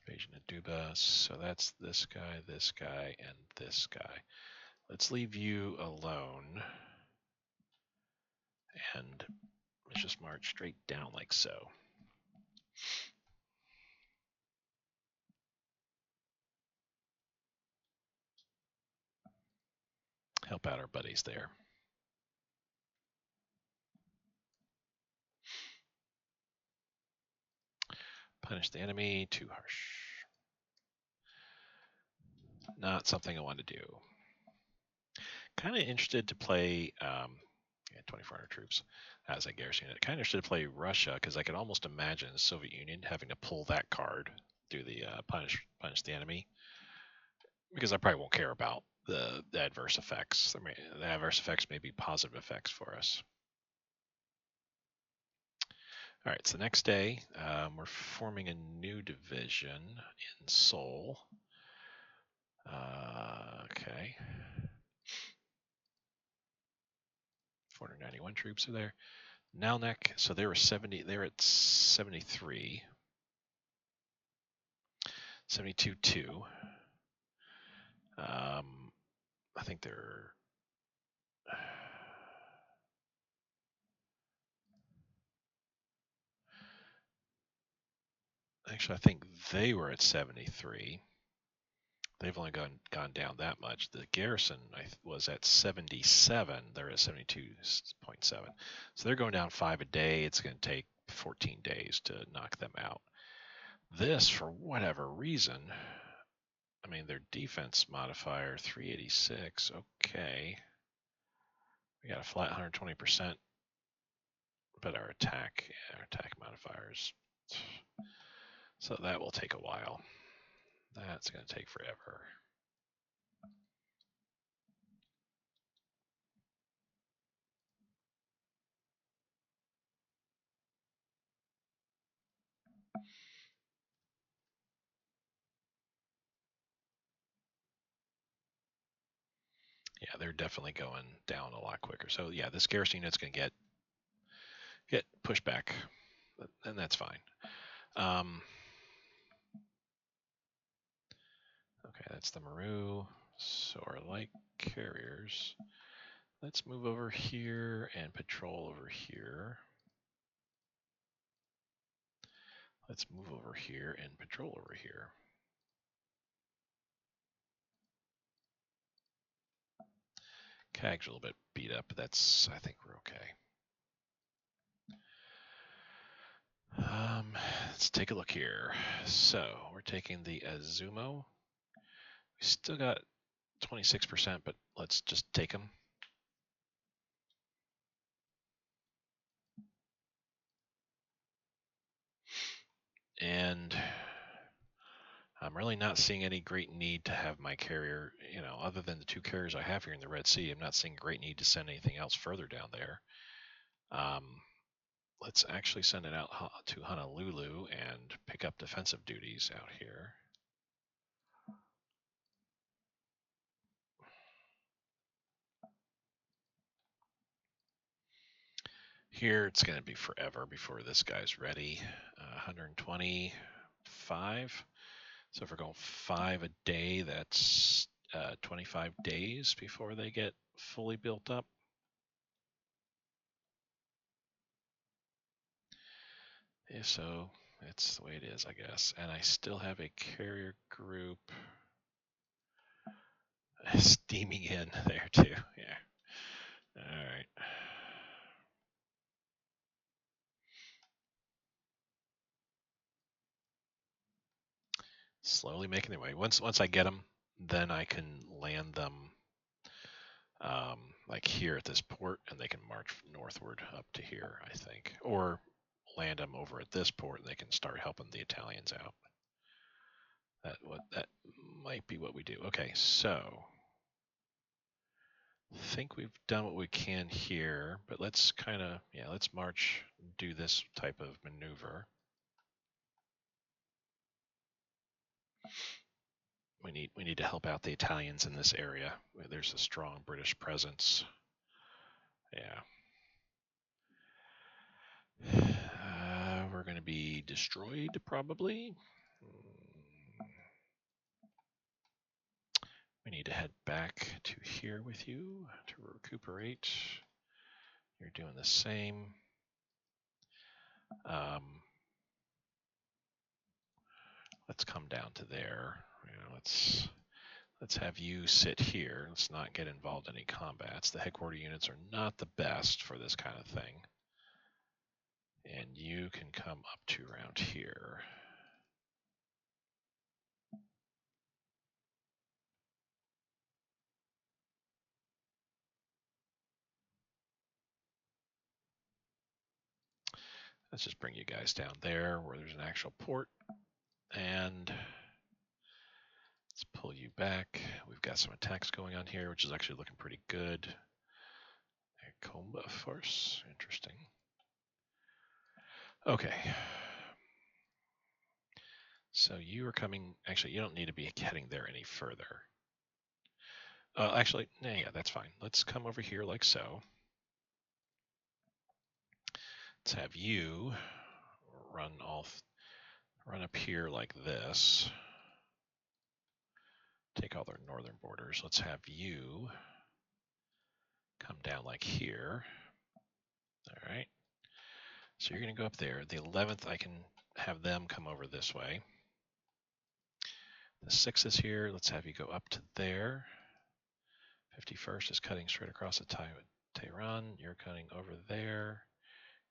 [SPEAKER 1] Invasion of Duba. So that's this guy, and this guy. Let's leave you alone. And let's just march straight down like so. Help out our buddies there. Punish the enemy, too harsh. Not something I want to do. Kind of interested to play 2,400 troops as a garrison unit. Kind of interested to play Russia because I could almost imagine the Soviet Union having to pull that card, do the punish the enemy, because I probably won't care about the adverse effects. The adverse effects may be positive effects for us. All right, so the next day, we're forming a new division in Seoul. Okay. 491 troops are there. Nalnek, so they were 70. They're at 73. 72-2. I think they're. Actually, I think they were at 73. They've only gone down that much. The garrison was at 77. They're at 72.7. So they're going down 5 a day. It's going to take 14 days to knock them out. This, for whatever reason, I mean, their defense modifier 386. Okay, we got a flat 120%, but our attack modifiers. So that will take a while. That's going to take forever. Yeah, they're definitely going down a lot quicker. So yeah, this garrison unit's going to get pushed back, and that's fine. Okay, that's the Maru. So our light carriers. Let's move over here and patrol over here. Let's move over here and patrol over here. CAG's a little bit beat up, but I think we're okay. Let's take a look here. So we're taking the Azumo. We still got 26%, but let's just take them. And I'm really not seeing any great need to have my carrier, other than the 2 carriers I have here in the Red Sea. I'm not seeing a great need to send anything else further down there. Let's actually send it out to Honolulu and pick up defensive duties out here. Here, it's going to be forever before this guy's ready. 125. So if we're going 5 a day, that's 25 days before they get fully built up. Yeah, so it's the way it is, I guess. And I still have a carrier group steaming in there too. Yeah. All right. Slowly making their way. Once I get them, then I can land them like here at this port, and they can march northward up to here, I think, or land them over at this port, and they can start helping the Italians out. That might be what we do. Okay, so I think we've done what we can here, but let's let's march, do this type of maneuver. We need to help out the Italians in this area. There's a strong British presence. Yeah. We're going to be destroyed, probably. We need to head back to here with you to recuperate. You're doing the same. Let's come down to there. Let's have you sit here. Let's not get involved in any combats. The headquarter units are not the best for this kind of thing. And you can come up to around here. Let's just bring you guys down there where there's an actual port. And let's pull you back. We've got some attacks going on here, which is actually looking pretty good. Comba Force, interesting. Okay. So you are coming, actually you don't need to be heading there any further. Actually, yeah, that's fine. Let's come over here like so. Let's have you run up here like this. Take all their northern borders. Let's have you come down like here. All right. So you're going to go up there. The 11th, I can have them come over this way. The 6th is here. Let's have you go up to there. 51st is cutting straight across the Tehran. You're cutting over there.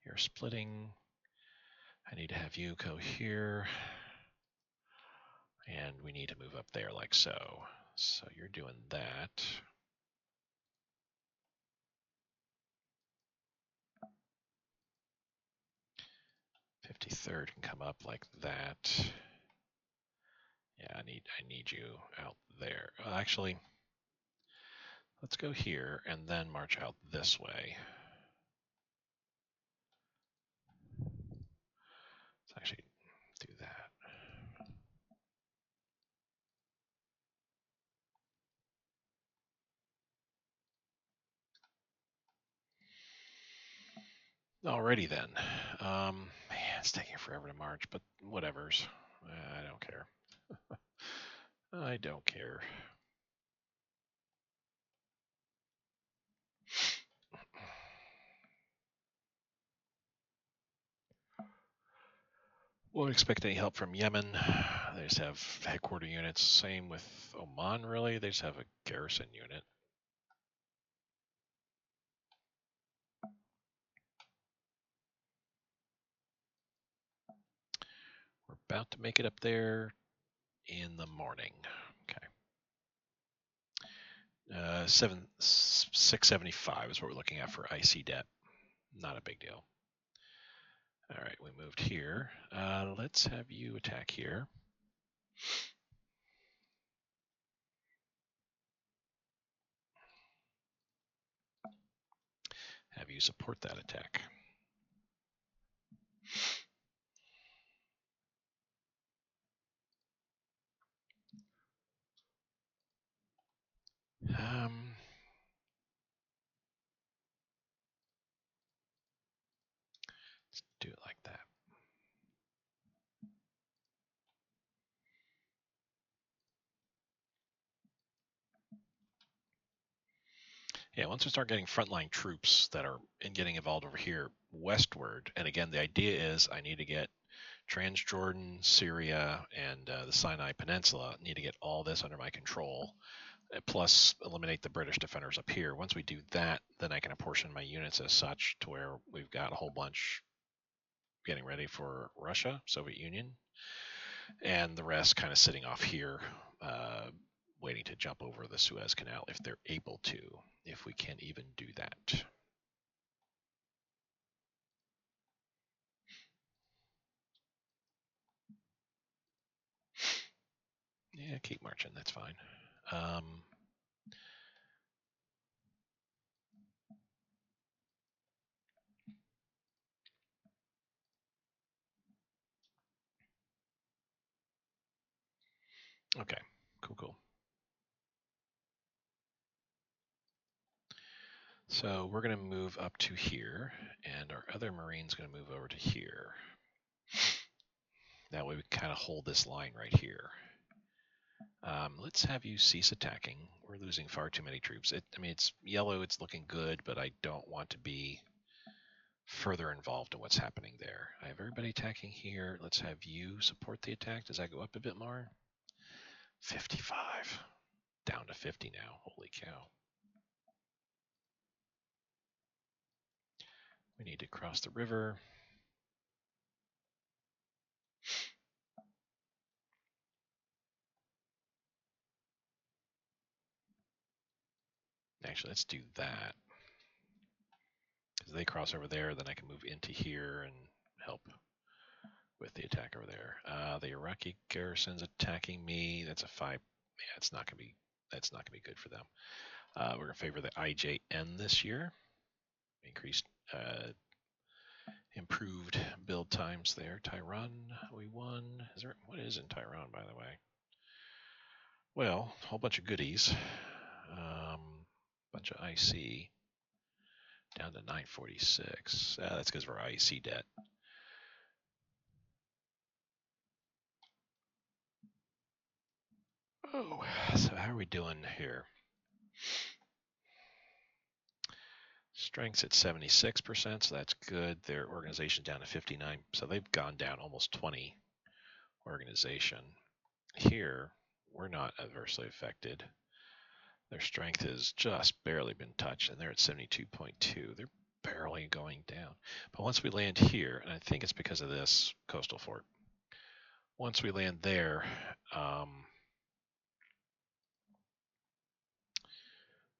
[SPEAKER 1] You're splitting. I need to have you go here. And we need to move up there like so. So you're doing that. Third can come up like that. Yeah, I need you out there. Actually, let's go here and then march out this way. Let's actually do that. Alrighty then. Man, it's taking forever to march, but whatever's. I don't care. I don't care. Won't expect any help from Yemen. They just have headquarter units. Same with Oman, really. They just have a garrison unit. We're about to make it up there in the morning. Okay. 675 is what we're looking at for IC debt. Not a big deal. All right, we moved here. Let's have you attack here. Have you support that attack. Let's do it like that. Yeah, once we start getting frontline troops that are getting involved over here westward, and again, the idea is I need to get Transjordan, Syria, and the Sinai Peninsula, need to get all this under my control, plus eliminate the British defenders up here. Once we do that, then I can apportion my units as such to where we've got a whole bunch getting ready for Russia, Soviet Union, and the rest kind of sitting off here, waiting to jump over the Suez Canal if they're able to, if we can even do that. Yeah, keep marching, that's fine. So we're going to move up to here, and our other Marine's going to move over to here. That way we kind of hold this line right here. Let's have you cease attacking. We're losing far too many troops. I mean, it's yellow, it's looking good, but I don't want to be further involved in what's happening there. I have everybody attacking here. Let's have you support the attack. Does that go up a bit more? 55. Down to 50 now. Holy cow. We need to cross the river. Actually, let's do that. Because they cross over there, then I can move into here and help with the attack over there. The Iraqi garrison's attacking me. That's a 5. Yeah, it's not gonna be. That's not gonna be good for them. We're gonna favor the IJN this year. Increased, improved build times there. Tehran, we won. What is in Tehran, by the way? Well, a whole bunch of goodies. Bunch of IC. Down to 946. That's because we're IC debt. Oh, so how are we doing here? Strength's at 76%, so that's good. Their organization's down to 59, so they've gone down almost 20 organization. Here, we're not adversely affected. Their strength has just barely been touched, and they're at 72.2. They're barely going down. But once we land here, and I think it's because of this coastal fort, once we land there,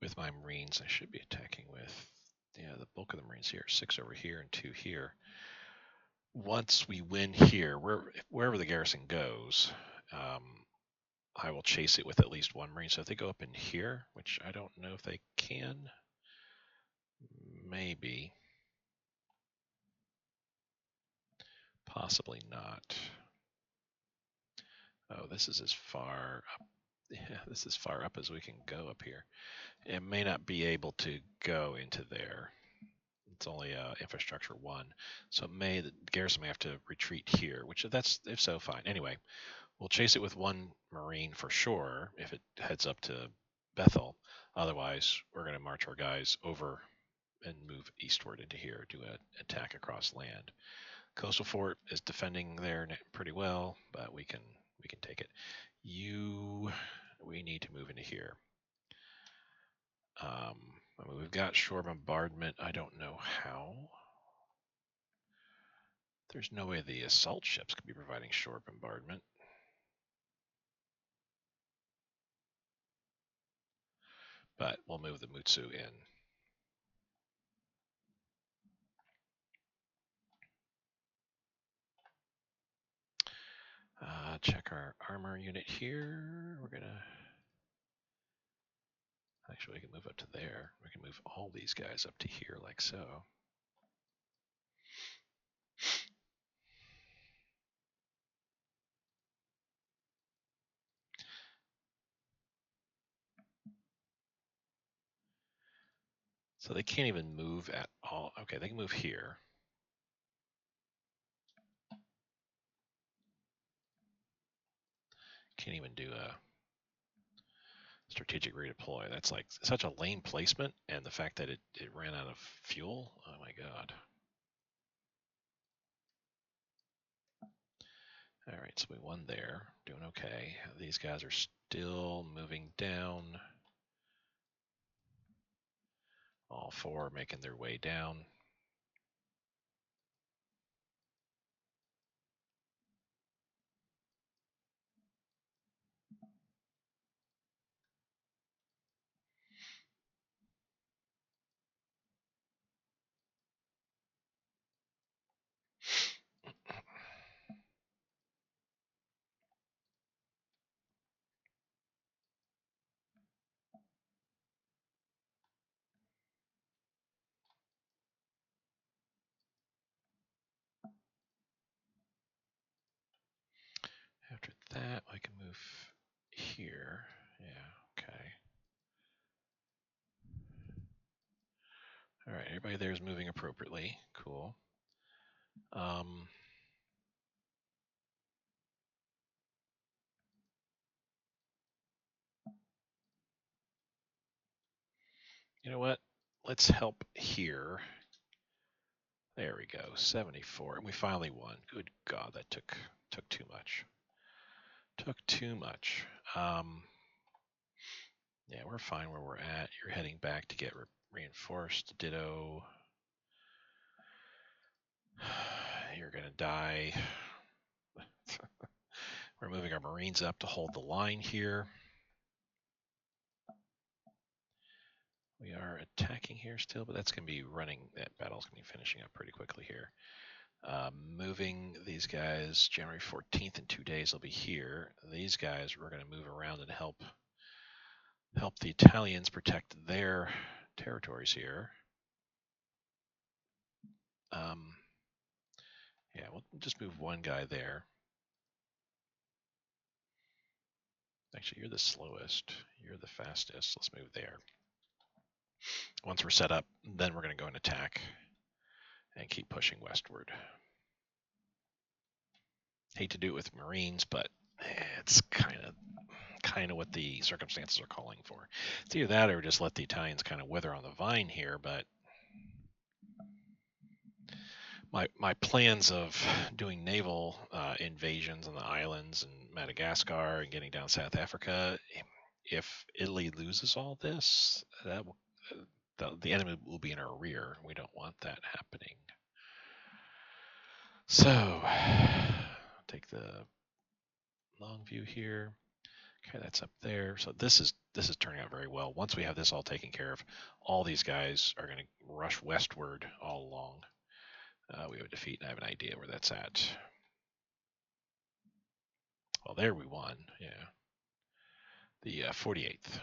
[SPEAKER 1] with my Marines, I should be attacking with, the bulk of the Marines here, 6 over here and 2 here. Once we win here, wherever the garrison goes, I will chase it with at least 1 Marine. So if they go up in here, which I don't know if they can, maybe, possibly not. Oh, this is as far up. Yeah, this is far up as we can go up here. It may not be able to go into there. It's only infrastructure 1, so the garrison may have to retreat here. Which if so, fine. Anyway, we'll chase it with 1 Marine for sure if it heads up to Bethel. Otherwise, we're going to march our guys over and move eastward into here, do an attack across land. Coastal Fort is defending there pretty well, but we can take it. We need to move into here. I mean, we've got shore bombardment. I don't know how. There's no way the assault ships could be providing shore bombardment. But we'll move the Mutsu in. Check our armor unit here. We're gonna actually we can move up to there. We can move all these guys up to here like so. So they can't even move at all. Okay, they can move here. Can't even do a strategic redeploy. That's like such a lame placement, and the fact that it ran out of fuel. Oh my god. All right, so we won there. Doing okay. These guys are still moving down. All 4 making their way down. After that, I can move here. Yeah, okay. right, everybody there is moving appropriately. Cool. You know what? Let's help here. There we go, 74, and we finally won. Good God, that took too much. Took too much. Yeah, we're fine where we're at. You're heading back to get reinforced. Ditto. You're gonna die. We're moving our Marines up to hold the line here. We are attacking here still, but that's going to be running. That battle's going to be finishing up pretty quickly here. Moving these guys January 14th in 2 days. They'll be here. These guys we're going to move around and help the Italians protect their territories here. Yeah, we'll just move one guy there. Actually, you're the slowest. You're the fastest. Let's move there. Once we're set up, then we're going to go and attack and keep pushing westward. Hate to do it with Marines, but it's kind of what the circumstances are calling for. It's either that or just let the Italians kind of wither on the vine here, but my plans of doing naval invasions on the islands and Madagascar and getting down South Africa, if Italy loses all this, that the enemy will be in our rear. We don't want that happening. So, take the long view here. Okay, that's up there. So this is turning out very well. Once we have this all taken care of, all these guys are going to rush westward all along. We have a defeat, and I have an idea where that's at. Well, there we won. Yeah, the 48th.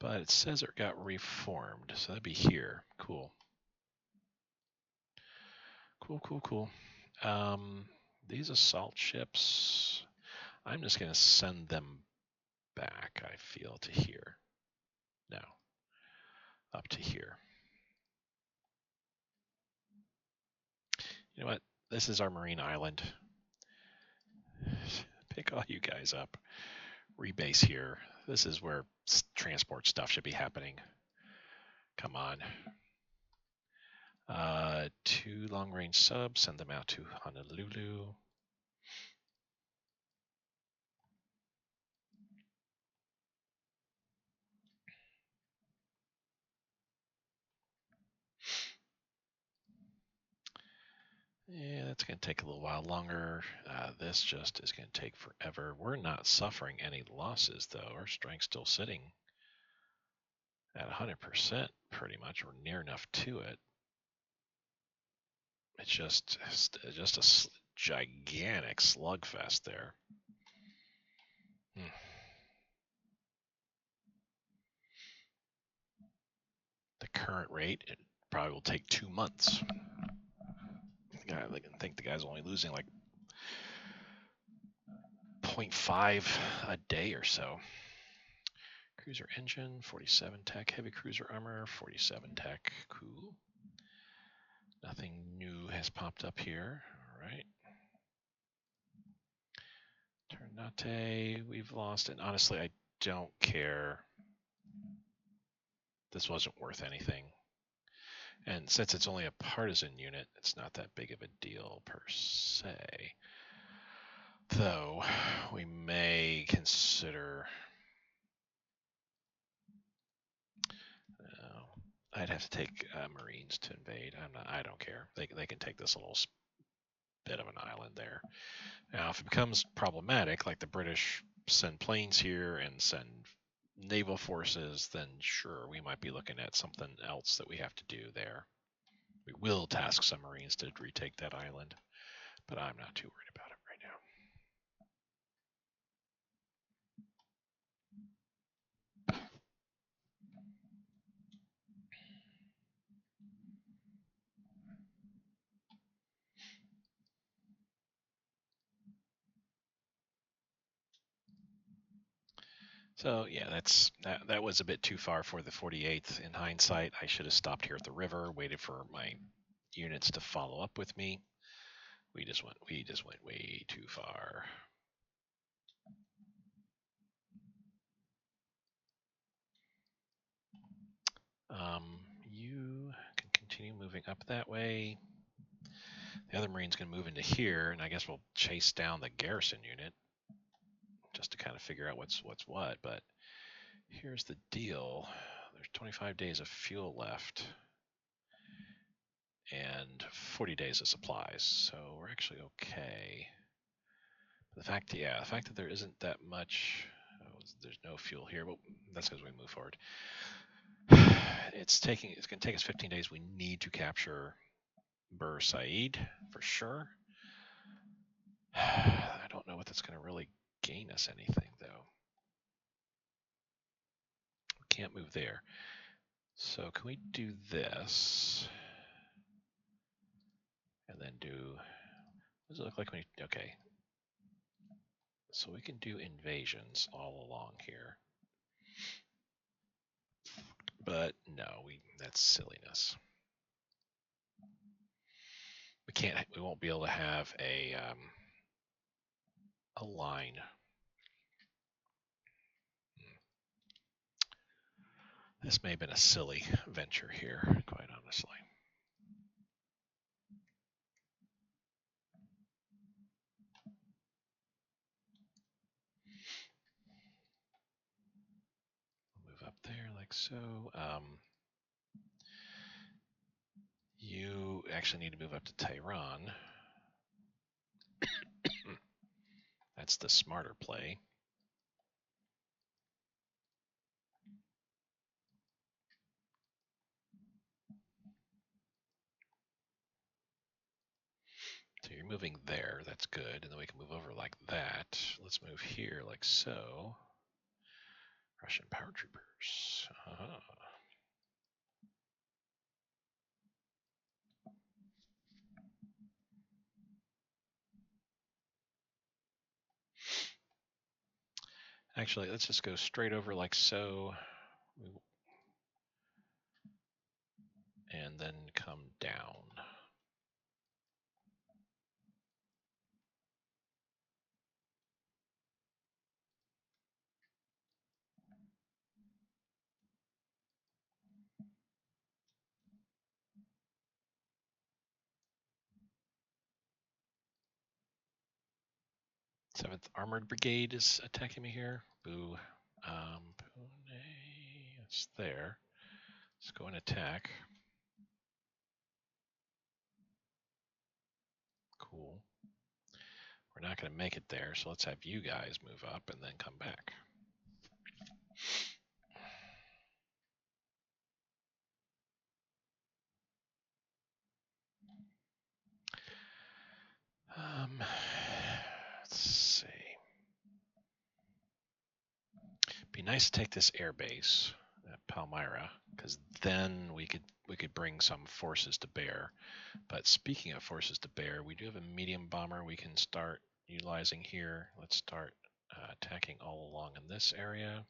[SPEAKER 1] But it says it got reformed, so that'd be here. Cool. Cool. These assault ships, I'm just going to send them back, I feel, to here. No, up to here. You know what? This is our marine island. Pick all you guys up. Rebase here. This is where transport stuff should be happening. Come on. 2 long-range subs. Send them out to Honolulu. Yeah, that's going to take a little while longer. This just is going to take forever. We're not suffering any losses, though. Our strength's still sitting at 100%, pretty much, or near enough to it. It's just a gigantic slugfest there. The current rate, it probably will take 2 months. I think the guy's only losing like 0.5 a day or so. Cruiser engine, 47 tech. Heavy cruiser armor, 47 tech. Cool. Nothing new has popped up here. All right. Ternate, we've lost it. Honestly, I don't care. This wasn't worth anything. And since it's only a partisan unit, it's not that big of a deal per se. Though, we may consider... I'd have to take Marines to invade. I don't care. They can take this little bit of an island there. Now, if it becomes problematic, like the British send planes here and send naval forces, then sure, we might be looking at something else that we have to do there. We will task some Marines to retake that island, but I'm not too worried about it right now. So yeah, that was a bit too far for the 48th. In hindsight, I should have stopped here at the river, waited for my units to follow up with me. We just went way too far. You can continue moving up that way. The other Marine's going to move into here, and I guess we'll chase down the garrison unit just to kind of figure out what's what. But here's the deal. There's 25 days of fuel left and 40 days of supplies, so we're actually okay. But the fact that there isn't that much, there's no fuel here, but that's because we move forward. It's going to take us 15 days. We need to capture Bur Said for sure. I don't know what that's going to really gain us anything, though. We can't move there. So can we do this? And then do, what does it look like when you, okay. So we can do invasions all along here. But no, that's silliness. We won't be able to have a line. This may have been a silly venture here, quite honestly. Move up there like so. You actually need to move up to Tehran. That's the smarter play. So you're moving there, that's good, and then we can move over like that. Let's move here like so. Russian power troopers. Actually, let's just go straight over like so. And then come down. Seventh Armored Brigade is attacking me here. Boo. Pune, it's there. Let's go and attack. Cool. We're not going to make it there, so let's have you guys move up and then come back. Let's see. Be nice to take this air base at Palmyra, because then we could bring some forces to bear. But speaking of forces to bear, we do have a medium bomber we can start utilizing here. Let's start attacking all along in this area.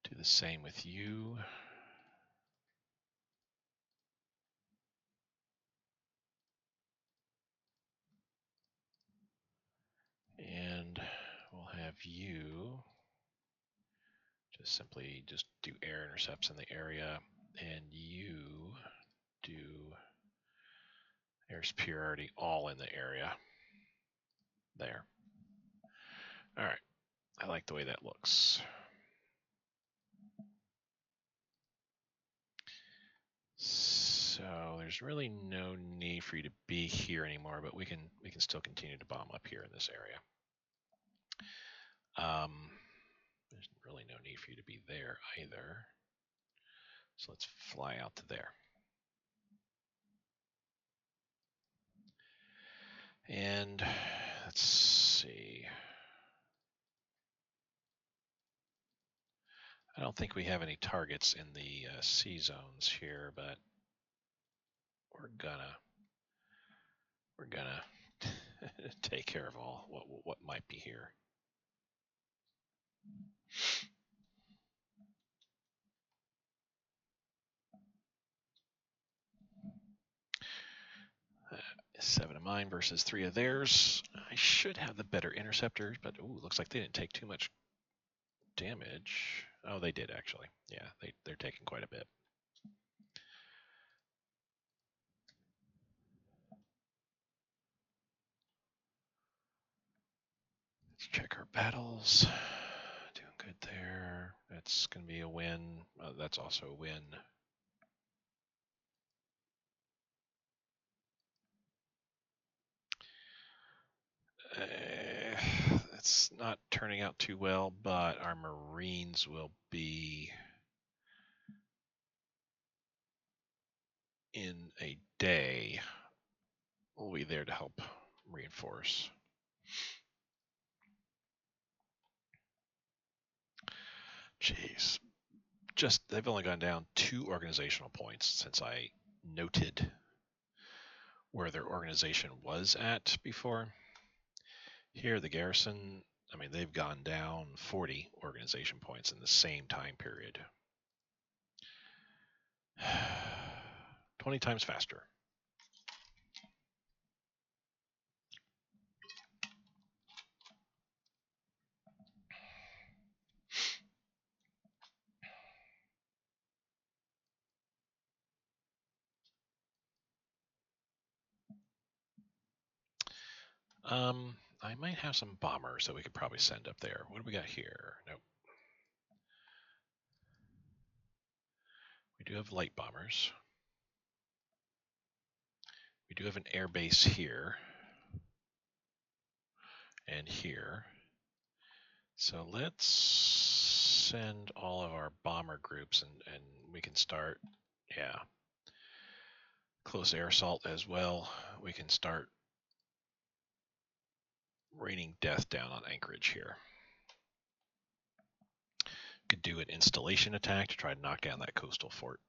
[SPEAKER 1] Do the same with you. And we'll have you simply do air intercepts in the area, and you do air superiority all in the area. There. All right. I like the way that looks. So there's really no need for you to be here anymore, but we can still continue to bomb up here in this area. There's really no need for you to be there either. So let's fly out to there. And let's see. I don't think we have any targets in the C zones here, but we're gonna take care of all what might be here. Seven of mine versus 3 of theirs. I should have the better interceptors, but ooh, looks like they didn't take too much damage. Oh, they did actually. Yeah, they're taking quite a bit. Let's check our battles. Doing good there. That's going to be a win. That's also a win. It's not turning out too well, but our Marines will be in a day. We'll be there to help reinforce. Jeez. They've only gone down 2 organizational points since I noted where their organization was at before. Here, the garrison, I mean, they've gone down 40 organization points in the same time period. 20 times faster. I might have some bombers that we could probably send up there. What do we got here? Nope. We do have light bombers. We do have an air base here and here. So let's send all of our bomber groups and we can start, yeah, close air assault as well. We can start raining death down on Anchorage here. Could do an installation attack to try to knock down that coastal fort.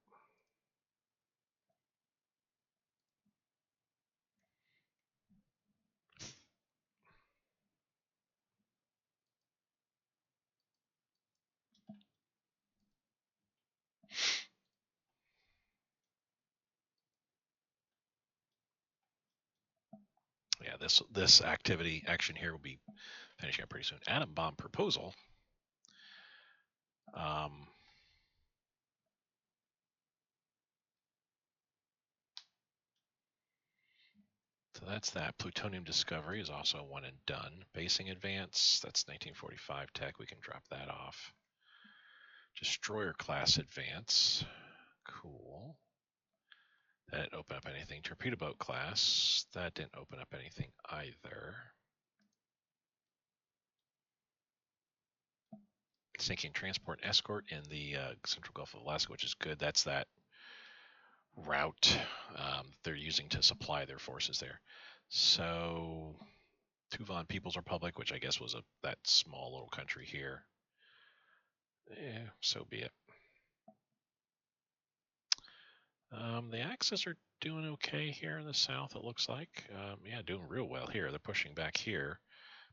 [SPEAKER 1] Yeah, this action here will be finishing up pretty soon. Atom bomb proposal. So that's that. Plutonium discovery is also one and done. Basing advance, that's 1945 tech. We can drop that off. Destroyer class advance. Cool. That didn't open up anything. Torpedo boat class. That didn't open up anything either. Sinking transport escort in the Central Gulf of Alaska, which is good. That's that route they're using to supply their forces there. So Tuvan People's Republic, which I guess was that small little country here. So be it. The Axis are doing okay here in the south, it looks like. Yeah, doing real well here. They're pushing back here.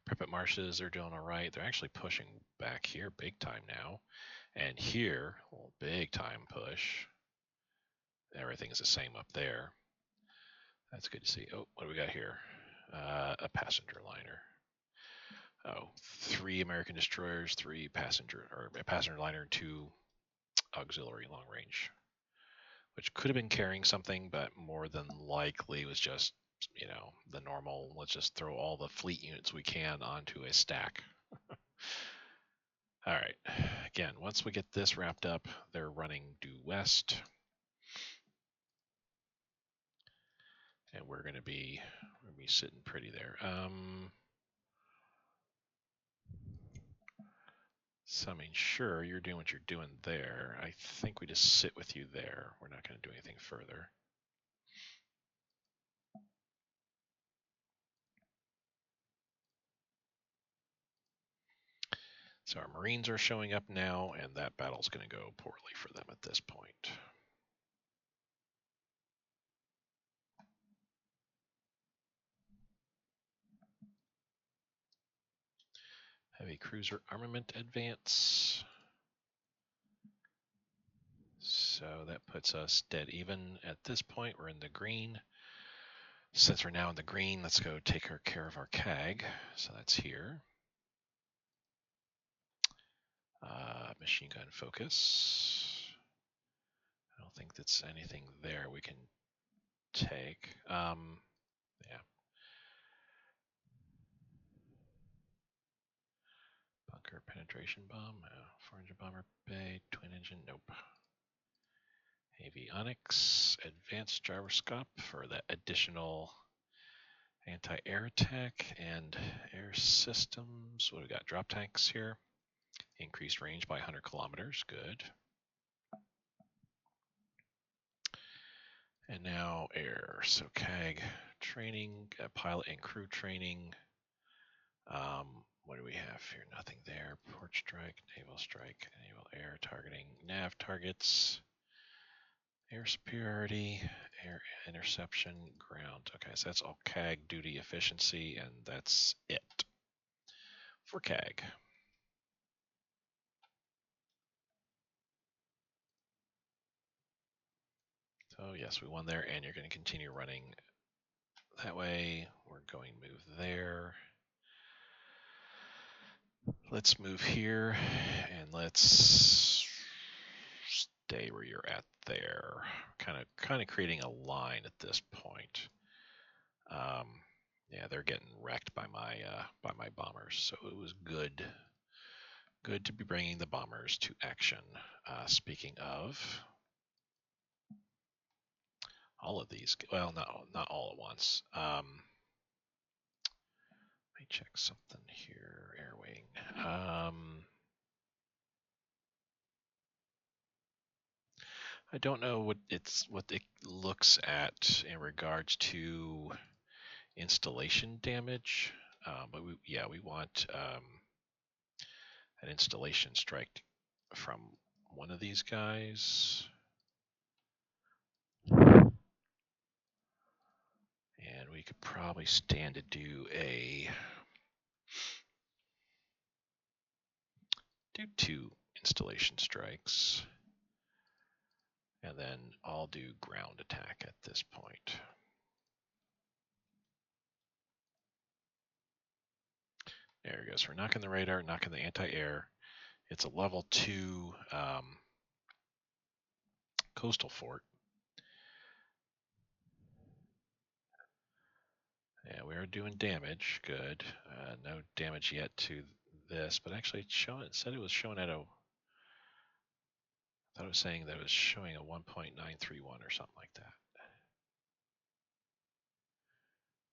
[SPEAKER 1] Pripet marshes are doing all right. They're actually pushing back here big time now. And here, well, big time push. Everything is the same up there. That's good to see. Oh, what do we got here? A passenger liner. Oh, 3 American destroyers, 3 passenger, or a passenger liner, and 2 auxiliary long range, which could have been carrying something, but more than likely was just, the normal, let's just throw all the fleet units we can onto a stack. All right. Again, once we get this wrapped up, they're running due west. And we're going to be sitting pretty there. So, I mean, sure, you're doing what you're doing there. I think we just sit with you there. We're not going to do anything further. So our Marines are showing up now, and that battle's going to go poorly for them at this point. Heavy cruiser armament advance. So that puts us dead even at this point. We're in the green. Since we're now in the green, let's go take care of our CAG. So that's here. Machine gun focus. I don't think that's anything there we can take. Yeah. Bunker penetration bomb. 400 bomber bay. Twin engine. Nope. Avionics. Advanced gyroscope for that additional anti-air attack and air systems. What do we got? Drop tanks here. Increased range by 100 kilometers. Good. And now air. So CAG training, pilot and crew training. What do we have here? Nothing there. Port strike, naval air targeting, nav targets, air superiority, air interception, ground. Okay, so that's all CAG duty efficiency, and that's it for CAG. So yes, we won there, and you're going to continue running that way. We're going to move there. Let's move here, and let's stay where you're at there. Kind of creating a line at this point. Yeah, they're getting wrecked by my bombers, so it was good to be bringing the bombers to action. Speaking of, all of these, well, no, not all at once. Let me check something here. Air wing. I don't know what it looks at in regards to installation damage, but we want an installation strike from one of these guys, and we could probably stand to do two installation strikes. And then I'll do ground attack at this point. There we go. So we're knocking the radar, knocking the anti-air. It's a level 2 coastal fort. Yeah, we are doing damage. Good. No damage yet to this, but actually it said it was showing at a. I thought it was saying that it was showing a 1.931 or something like that.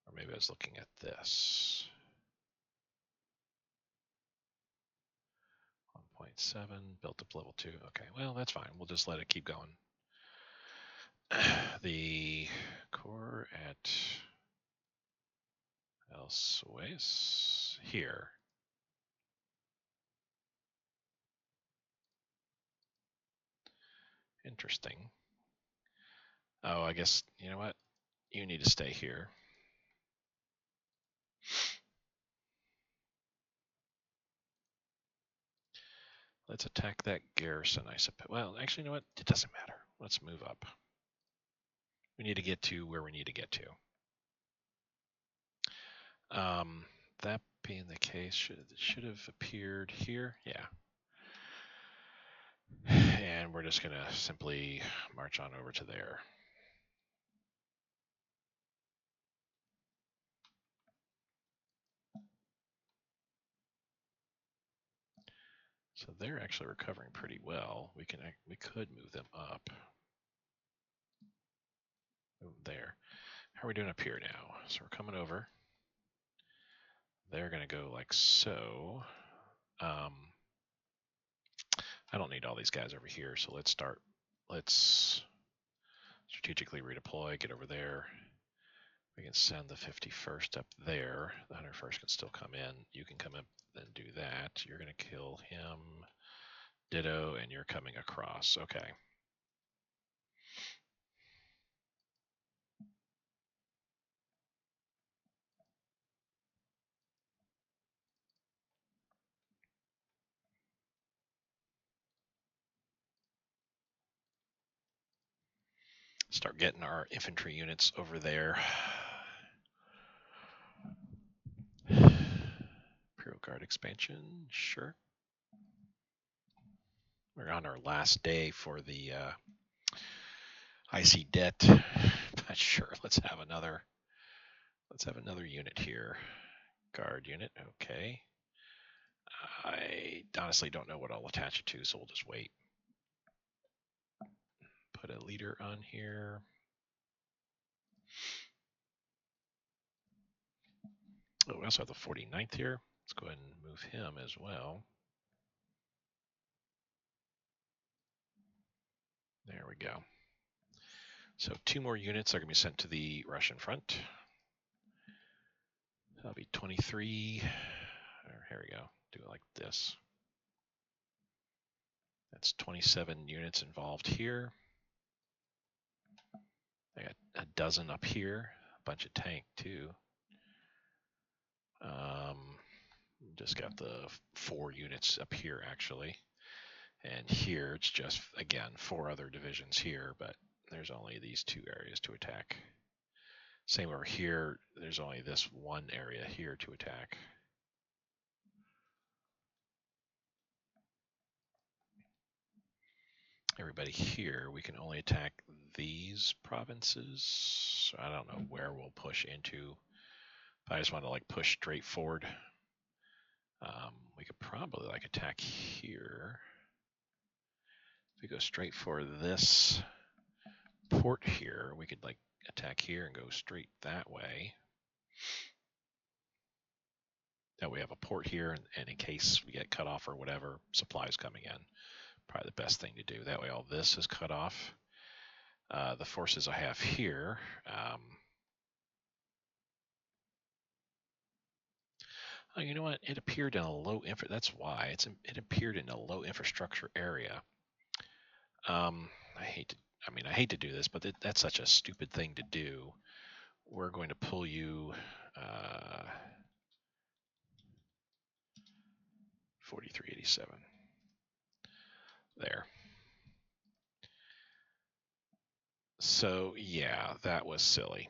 [SPEAKER 1] Or maybe I was looking at this. 1.7, built up level 2. Okay, well, that's fine. We'll just let it keep going. The core at Elsewise here. Interesting. Oh, I guess, you know what? You need to stay here. Let's attack that garrison, I suppose. Well, actually, you know what? It doesn't matter. Let's move up. We need to get to where we need to get to. That being the case, should have appeared here. Yeah. And we're just going to simply march on over to there. So they're actually recovering pretty well. We could move them up. Move there. How are we doing up here now? So we're coming over. They're going to go like so. I don't need all these guys over here, so let's strategically redeploy, get over there. We can send the 51st up there. The 101st can still come in. You can come up and do that. You're going to kill him. Ditto, and you're coming across. Okay. Start getting our infantry units over there. Imperial Guard expansion, sure. We're on our last day for the icy debt, but sure, let's have another unit here. Guard unit, okay. I honestly don't know what I'll attach it to, so we'll just wait. Put a leader on here. Oh, we also have the 49th here. Let's go ahead and move him as well. There we go. So 2 more units are going to be sent to the Russian front. That'll be 23. Here we go. Do it like this. That's 27 units involved here. I got a dozen up here. A bunch of tank too. Just got the 4 units up here actually. And here it's just, again, 4 other divisions here, but there's only these 2 areas to attack. Same over here, there's only this 1 area here to attack. Everybody here, we can only attack these provinces. So I don't know where we'll push into. But I just want to like push straight forward. We could probably like attack here. If we go straight for this port here, we could like attack here and go straight that way. That we have a port here, and in case we get cut off or whatever, supplies coming in. Probably the best thing to do. That way all this is cut off. The forces I have here, oh, you know what? It appeared in a low that's why it appeared in a low infrastructure area. I hate to do this, but that's such a stupid thing to do. We're going to pull you 4387. There. So yeah, that was silly.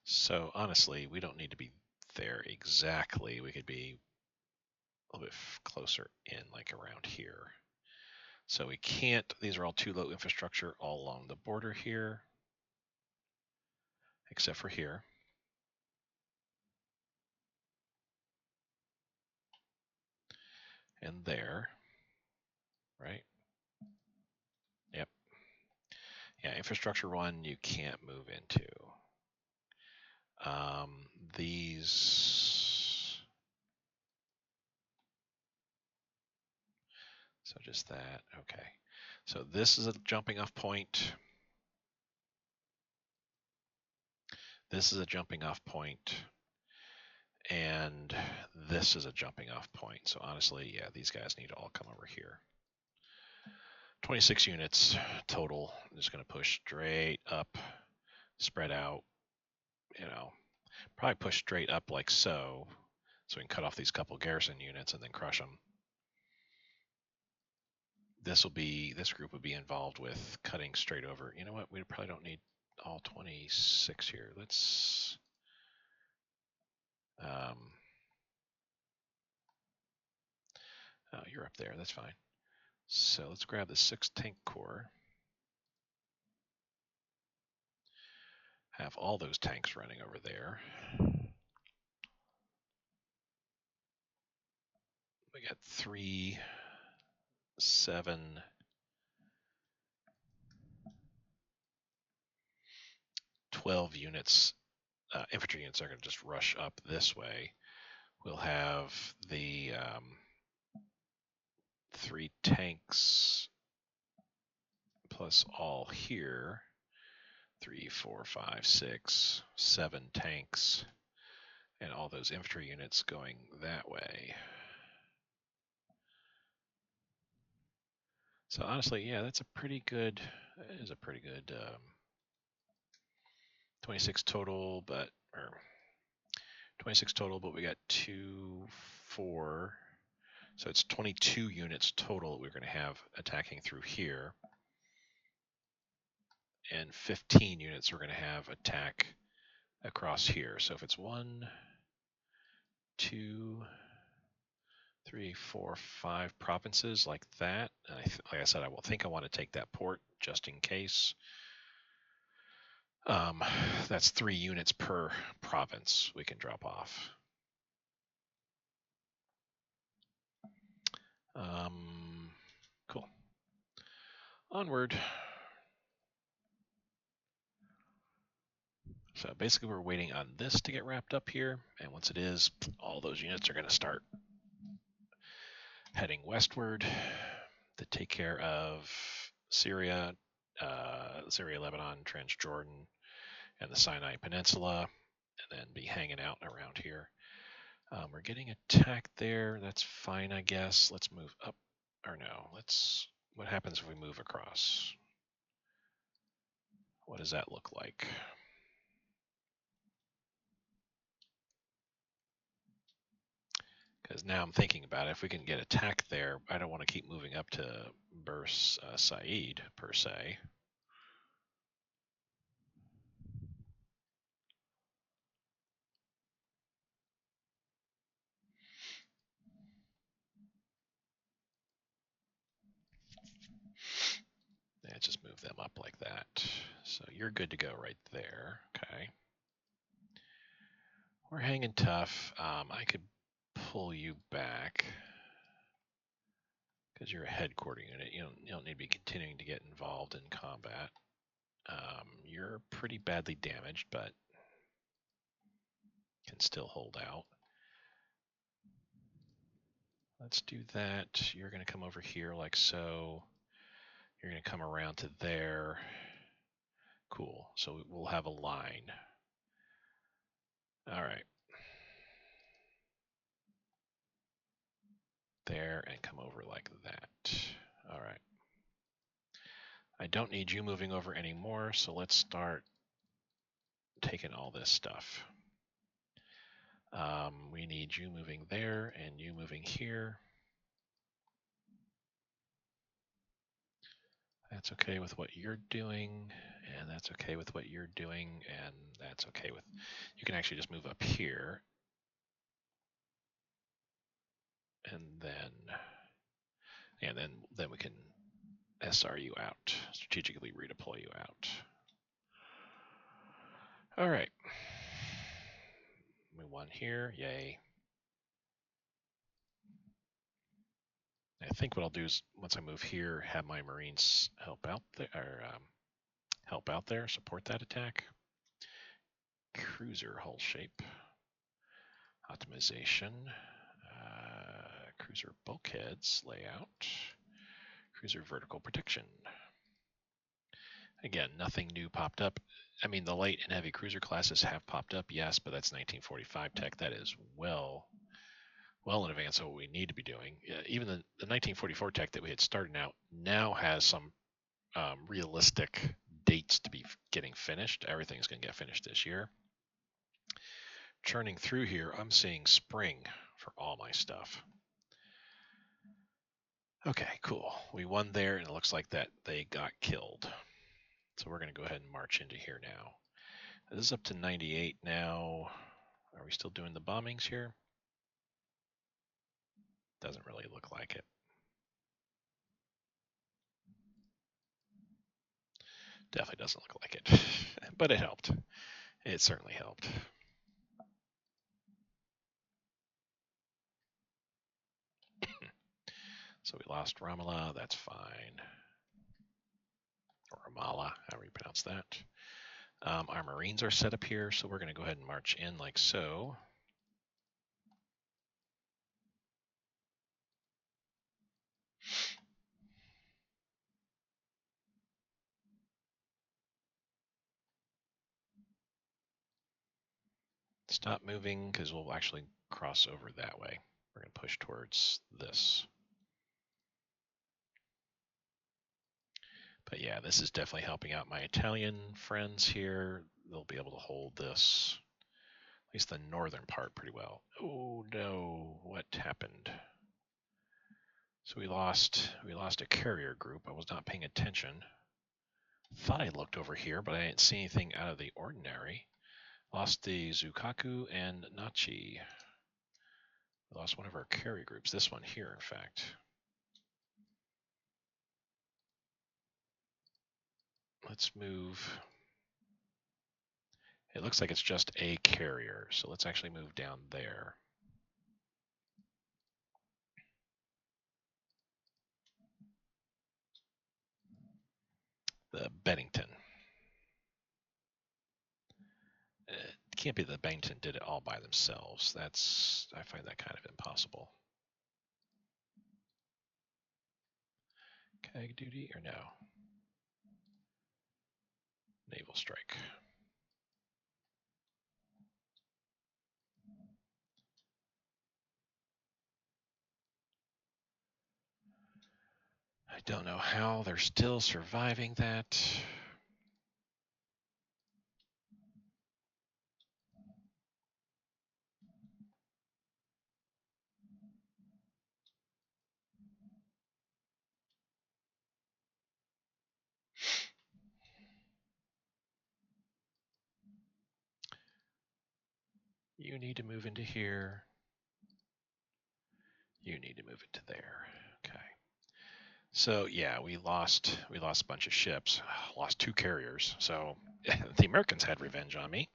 [SPEAKER 1] So honestly, we don't need to be there exactly. We could be a little bit closer in, like around here. So we can't, these are all too low infrastructure all along the border here, except for here. And there, right? Yep. Yeah, infrastructure 1 you can't move into. These, so just that, okay. So this is a jumping off point. This is a jumping off point. And this is a jumping off point. So honestly, yeah, these guys need to all come over here. 26 units total. I'm just going to push straight up, spread out, you know, probably push straight up like so we can cut off these couple garrison units and then crush them. This group would be involved with cutting straight over. You know what? We probably don't need all 26 here. Let's oh, you're up there. That's fine. So let's grab the 6th Tank Corps. Have all those tanks running over there. We got 3, 7, 12 units. Infantry units are going to just rush up this way. We'll have the 3 tanks plus all here. 3, 4, 5, 6, 7 tanks, and all those infantry units going that way. So honestly, yeah, that's a pretty good. That is a pretty good 26 total, but or 26 total, but we got 2, 4. So it's 22 units total we're going to have attacking through here. And 15 units we're going to have attack across here. So if it's 1, 2, 3, 4, 5 provinces like that, and like I said, I will think I want to take that port just in case. That's 3 units per province we can drop off. Cool. Onward. So basically we're waiting on this to get wrapped up here, and once it is, all those units are going to start heading westward to take care of Syria, Syria, Lebanon, Transjordan, and the Sinai Peninsula, and then be hanging out around here. We're getting attacked there. That's fine, I guess. Let's move up. Or no, what happens if we move across? What does that look like? Because now I'm thinking about it. If we can get attacked there, I don't want to keep moving up to Burs Said, per se. Yeah, just move them up like that. So you're good to go right there. Okay. We're hanging tough. I could pull you back because you're a headquarter unit. You don't need to be continuing to get involved in combat. You're pretty badly damaged, but can still hold out. Let's do that. You're going to come over here like so. You're going to come around to there. Cool. So we'll have a line. All right. There and come over like that. All right. I don't need you moving over anymore, so let's start taking all this stuff. We need you moving there and you moving here. That's okay with what you're doing, and that's okay with what you're doing, and that's okay with... You can actually just move up here. And then we can SR you out, strategically redeploy you out. All right. We won here, yay. I think what I'll do is once I move here, have my Marines help out there, support that attack. Cruiser hull shape, optimization, cruiser bulkheads layout, cruiser vertical protection. Again, nothing new popped up. I mean, the light and heavy cruiser classes have popped up, yes, but that's 1945 tech. That is well in advance of what we need to be doing. Even the 1944 tech that we had started out now has some realistic dates to be getting finished. Everything's going to get finished this year. Churning through here, I'm seeing spring for all my stuff. Okay, cool. We won there, and it looks like that they got killed. So we're going to go ahead and march into here now. This is up to 98 now. Are we still doing the bombings here? Doesn't really look like it. Definitely doesn't look like it, but it helped. It certainly helped. So we lost Ramallah, that's fine. Or Ramallah, however you pronounce that. Our Marines are set up here, so we're going to go ahead and march in like so. Stop moving because we'll actually cross over that way. We're going to push towards this. But yeah, this is definitely helping out my Italian friends here. They'll be able to hold this, at least the northern part, pretty well. Oh no, what happened? So we lost a carrier group. I was not paying attention. Thought I looked over here, but I didn't see anything out of the ordinary. Lost the Zukaku and Nachi. We lost one of our carrier groups. This one here, in fact. Let's move. It looks like it's just a carrier, so let's actually move down there. The Bennington. It can't be that Bennington did it all by themselves. I find that kind of impossible. CAG duty or no? Naval strike. I don't know how they're still surviving that. You need to move into here. You need to move into there. Okay. So yeah, we lost a bunch of ships, lost 2 carriers. So the Americans had revenge on me.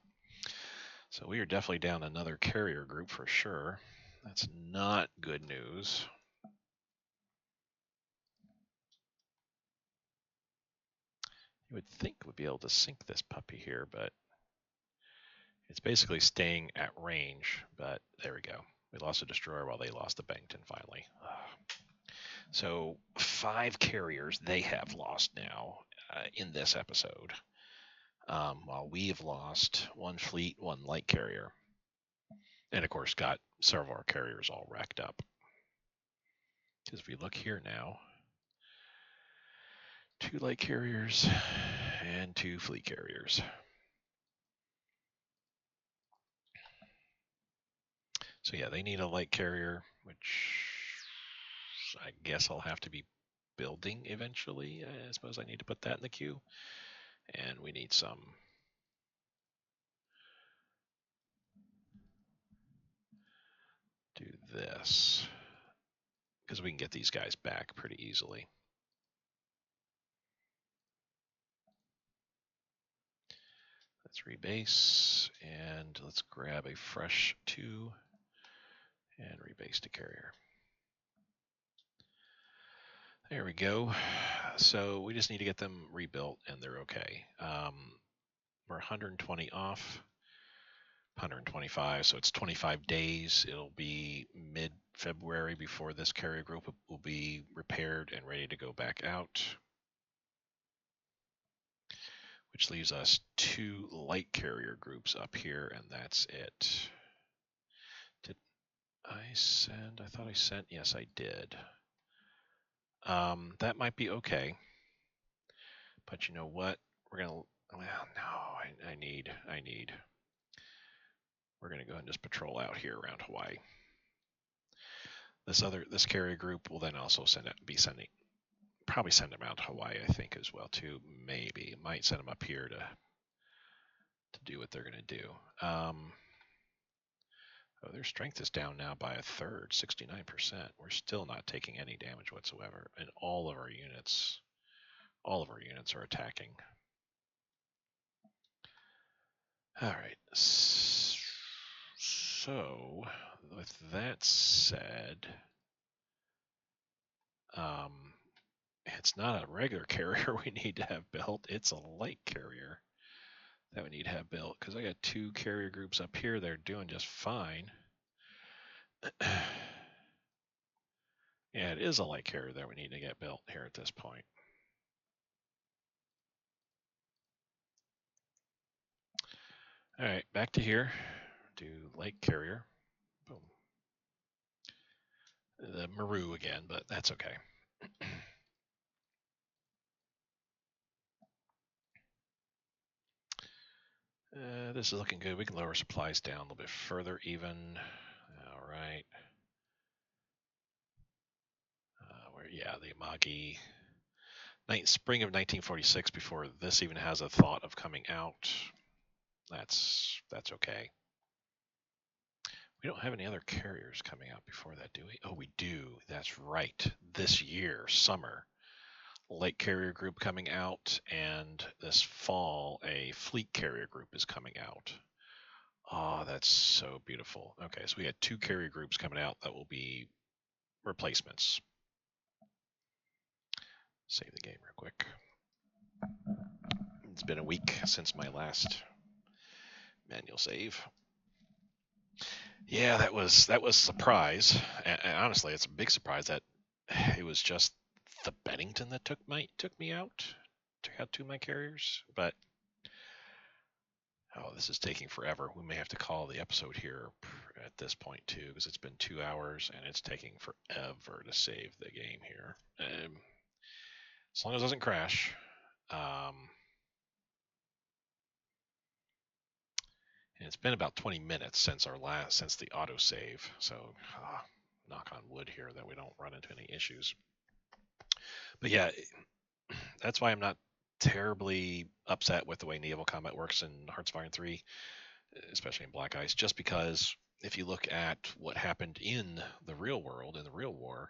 [SPEAKER 1] So we are definitely down another carrier group for sure. That's not good news. You would think we'd be able to sink this puppy here, but it's basically staying at range. But there we go. We lost a destroyer while they lost the Bennington finally. So 5 carriers they have lost now in this episode, while we have lost 1 fleet, 1 light carrier, and of course got several of our carriers all racked up. Because if we look here now, 2 light carriers and 2 fleet carriers. So yeah, they need a light carrier, which I guess I'll have to be building eventually. I suppose I need to put that in the queue. And we need some. Do this. Because we can get these guys back pretty easily. Let's rebase, and let's grab a fresh 2 and rebase to carrier. There we go. So we just need to get them rebuilt, and they're okay. We're 120 off, 125, so it's 25 days. It'll be mid-February before this carrier group will be repaired and ready to go back out. Which leaves us 2 light carrier groups up here, and that's it. Did I send? I thought I sent. Yes, I did. That might be okay. But you know what? We're gonna. Well, no. I need. We're gonna go ahead and just patrol out here around Hawaii. This carrier group will then also probably send them out to Hawaii, I think, as well too. Maybe might send them up here to do what they're gonna do. Oh, their strength is down now by a third, 69%. We're still not taking any damage whatsoever, and all of our units are attacking. All right. So, with that said, it's not a regular carrier we need to have built. It's a light carrier that we need to have built, because I got 2 carrier groups up here. They're doing just fine. Yeah, it is a light carrier that we need to get built here at this point. All right, back to here. do light carrier. Boom. The Maru again, but that's okay. This is looking good. We can lower supplies down a little bit further even. All right. Yeah, the Amagi. Spring of 1946, before this even has a thought of coming out. That's okay. We don't have any other carriers coming out before that, do we? Oh, we do. That's right. This year, summer, light carrier group coming out, and this fall, a fleet carrier group is coming out. Oh, that's so beautiful. Okay, so we had 2 carrier groups coming out that will be replacements. Save the game real quick. It's been a week since my last manual save. Yeah, that was a surprise. And honestly, it's a big surprise that it was just the Bennington that took me out. Took out 2 of my carriers, but oh, this is taking forever. We may have to call the episode here at this point too, because it's been 2 hours and it's taking forever to save the game here. As long as it doesn't crash. And it's been about 20 minutes since the autosave. So knock on wood here that we don't run into any issues. But yeah, that's why I'm not terribly upset with the way naval combat works in Hearts of Iron 3, especially in Black Ice, just because if you look at what happened in the real world, in the real war,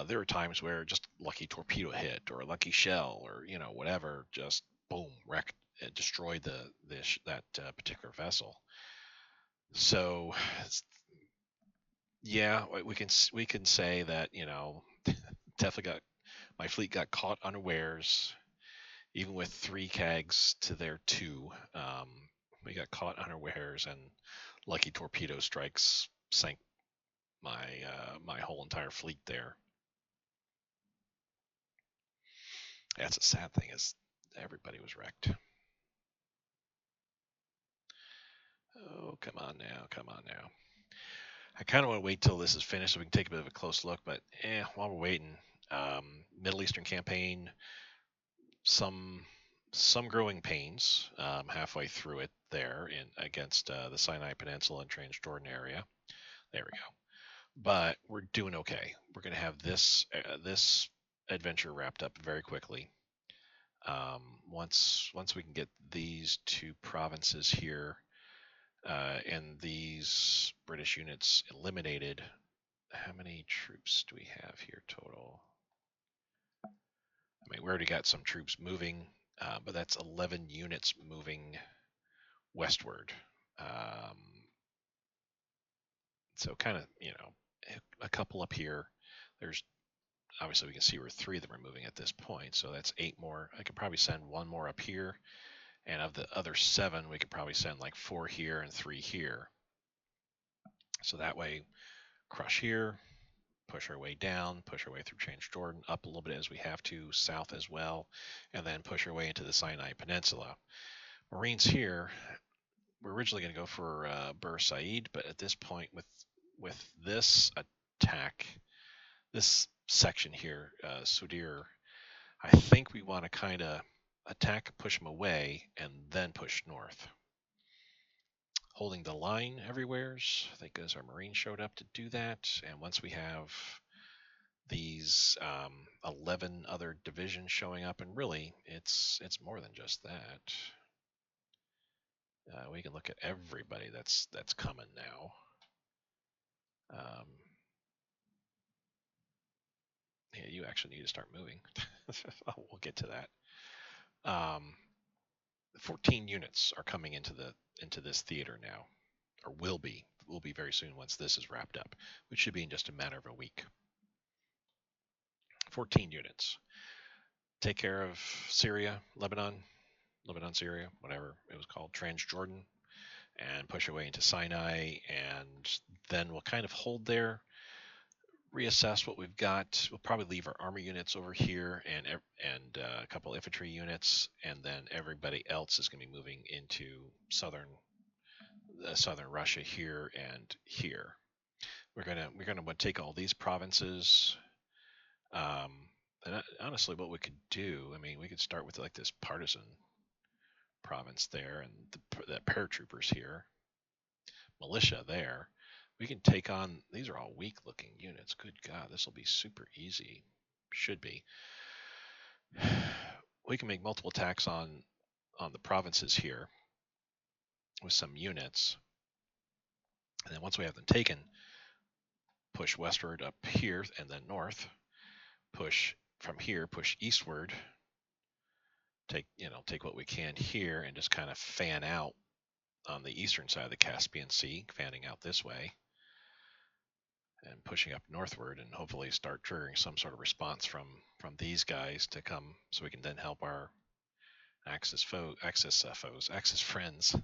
[SPEAKER 1] there are times where just lucky torpedo hit or a lucky shell or whatever, just boom, wrecked, destroyed that particular vessel. So yeah, we can say that definitely my fleet got caught unawares, even with 3 CAGs to their 2. We got caught unawares, and lucky torpedo strikes sank my whole entire fleet there. That's a sad thing, is everybody was wrecked. Oh, come on now. I kind of want to wait till this is finished so we can take a bit of a close look, but while we're waiting, Middle Eastern campaign, some growing pains halfway through it there against the Sinai Peninsula and Transjordan area. There we go. But we're doing okay. We're going to have this adventure wrapped up very quickly. Once we can get these 2 provinces here and these British units eliminated. How many troops do we have here total? I mean, we already got some troops moving, but that's 11 units moving westward. So kind of, a couple up here. There's obviously we can see where 3 of them are moving at this point. So that's 8 more. I could probably send 1 more up here. And of the other 7, we could probably send like 4 here and 3 here. So that way, crush here, push our way down, push our way through Transjordan, up a little bit as we have to, south as well, and then push our way into the Sinai Peninsula. Marines here, we're originally going to go for Bur Said, but at this point with this attack, this section here, Sudir, I think we want to kind of attack, push them away, and then push north. Holding the line everywheres, I think as our Marines showed up to do that, and once we have these 11 other divisions showing up, and really it's more than just that. We can look at everybody that's coming now. Yeah, you actually need to start moving. We'll get to that. 14 units are coming into this theater now, or will be very soon once this is wrapped up, which should be in just a matter of a week. 14 units. Take care of Syria, Lebanon, Syria, whatever it was called, Transjordan, and push our way into Sinai, and then we'll kind of hold there, reassess what we've got. We'll probably leave our armor units over here and a couple infantry units, and then everybody else is going to be moving into southern Russia here and here. We're gonna take all these provinces. And honestly, what we could do, I mean, we could start with like this partisan province there, and the paratroopers here, militia there. We can take on. These are all weak-looking units. Good God, this will be super easy. Should be. We can make multiple attacks on the provinces here with some units, and then once we have them taken, push westward up here and then north. Push from here, push eastward. Take what we can here and just kind of fan out on the eastern side of the Caspian Sea, fanning out this way and pushing up northward, and hopefully start triggering some sort of response from these guys to come, so we can then help our Axis friends.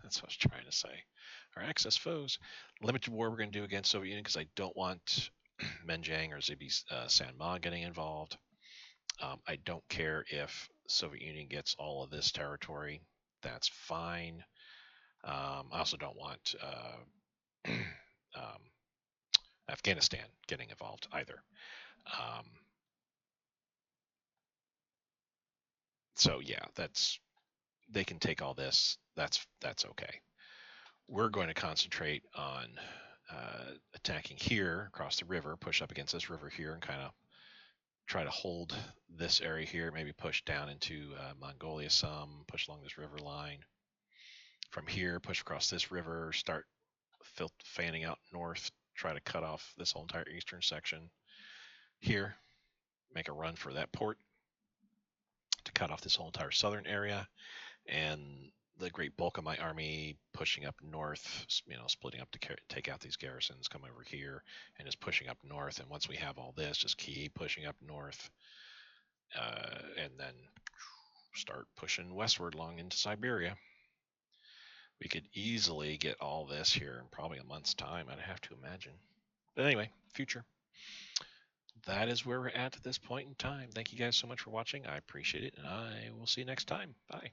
[SPEAKER 1] That's what I was trying to say. Our Axis foes. Limited war we're going to do against Soviet Union because I don't want Menjiang or Zibi Sanma getting involved. I don't care if Soviet Union gets all of this territory. That's fine. I also don't want Afghanistan getting involved either. So yeah, they can take all this. That's okay. We're going to concentrate on attacking here across the river, push up against this river here, and kind of try to hold this area here. Maybe push down into Mongolia some, push along this river line. From here, push across this river, start fanning out north, try to cut off this whole entire eastern section. Here, make a run for that port to cut off this whole entire southern area, and the great bulk of my army pushing up north, splitting up to take out these garrisons, come over here and just pushing up north. And once we have all this, just keep pushing up north, and then start pushing westward along into Siberia. We could easily get all this here in probably a month's time, I'd have to imagine. But anyway, future. That is where we're at this point in time. Thank you guys so much for watching. I appreciate it, and I will see you next time. Bye.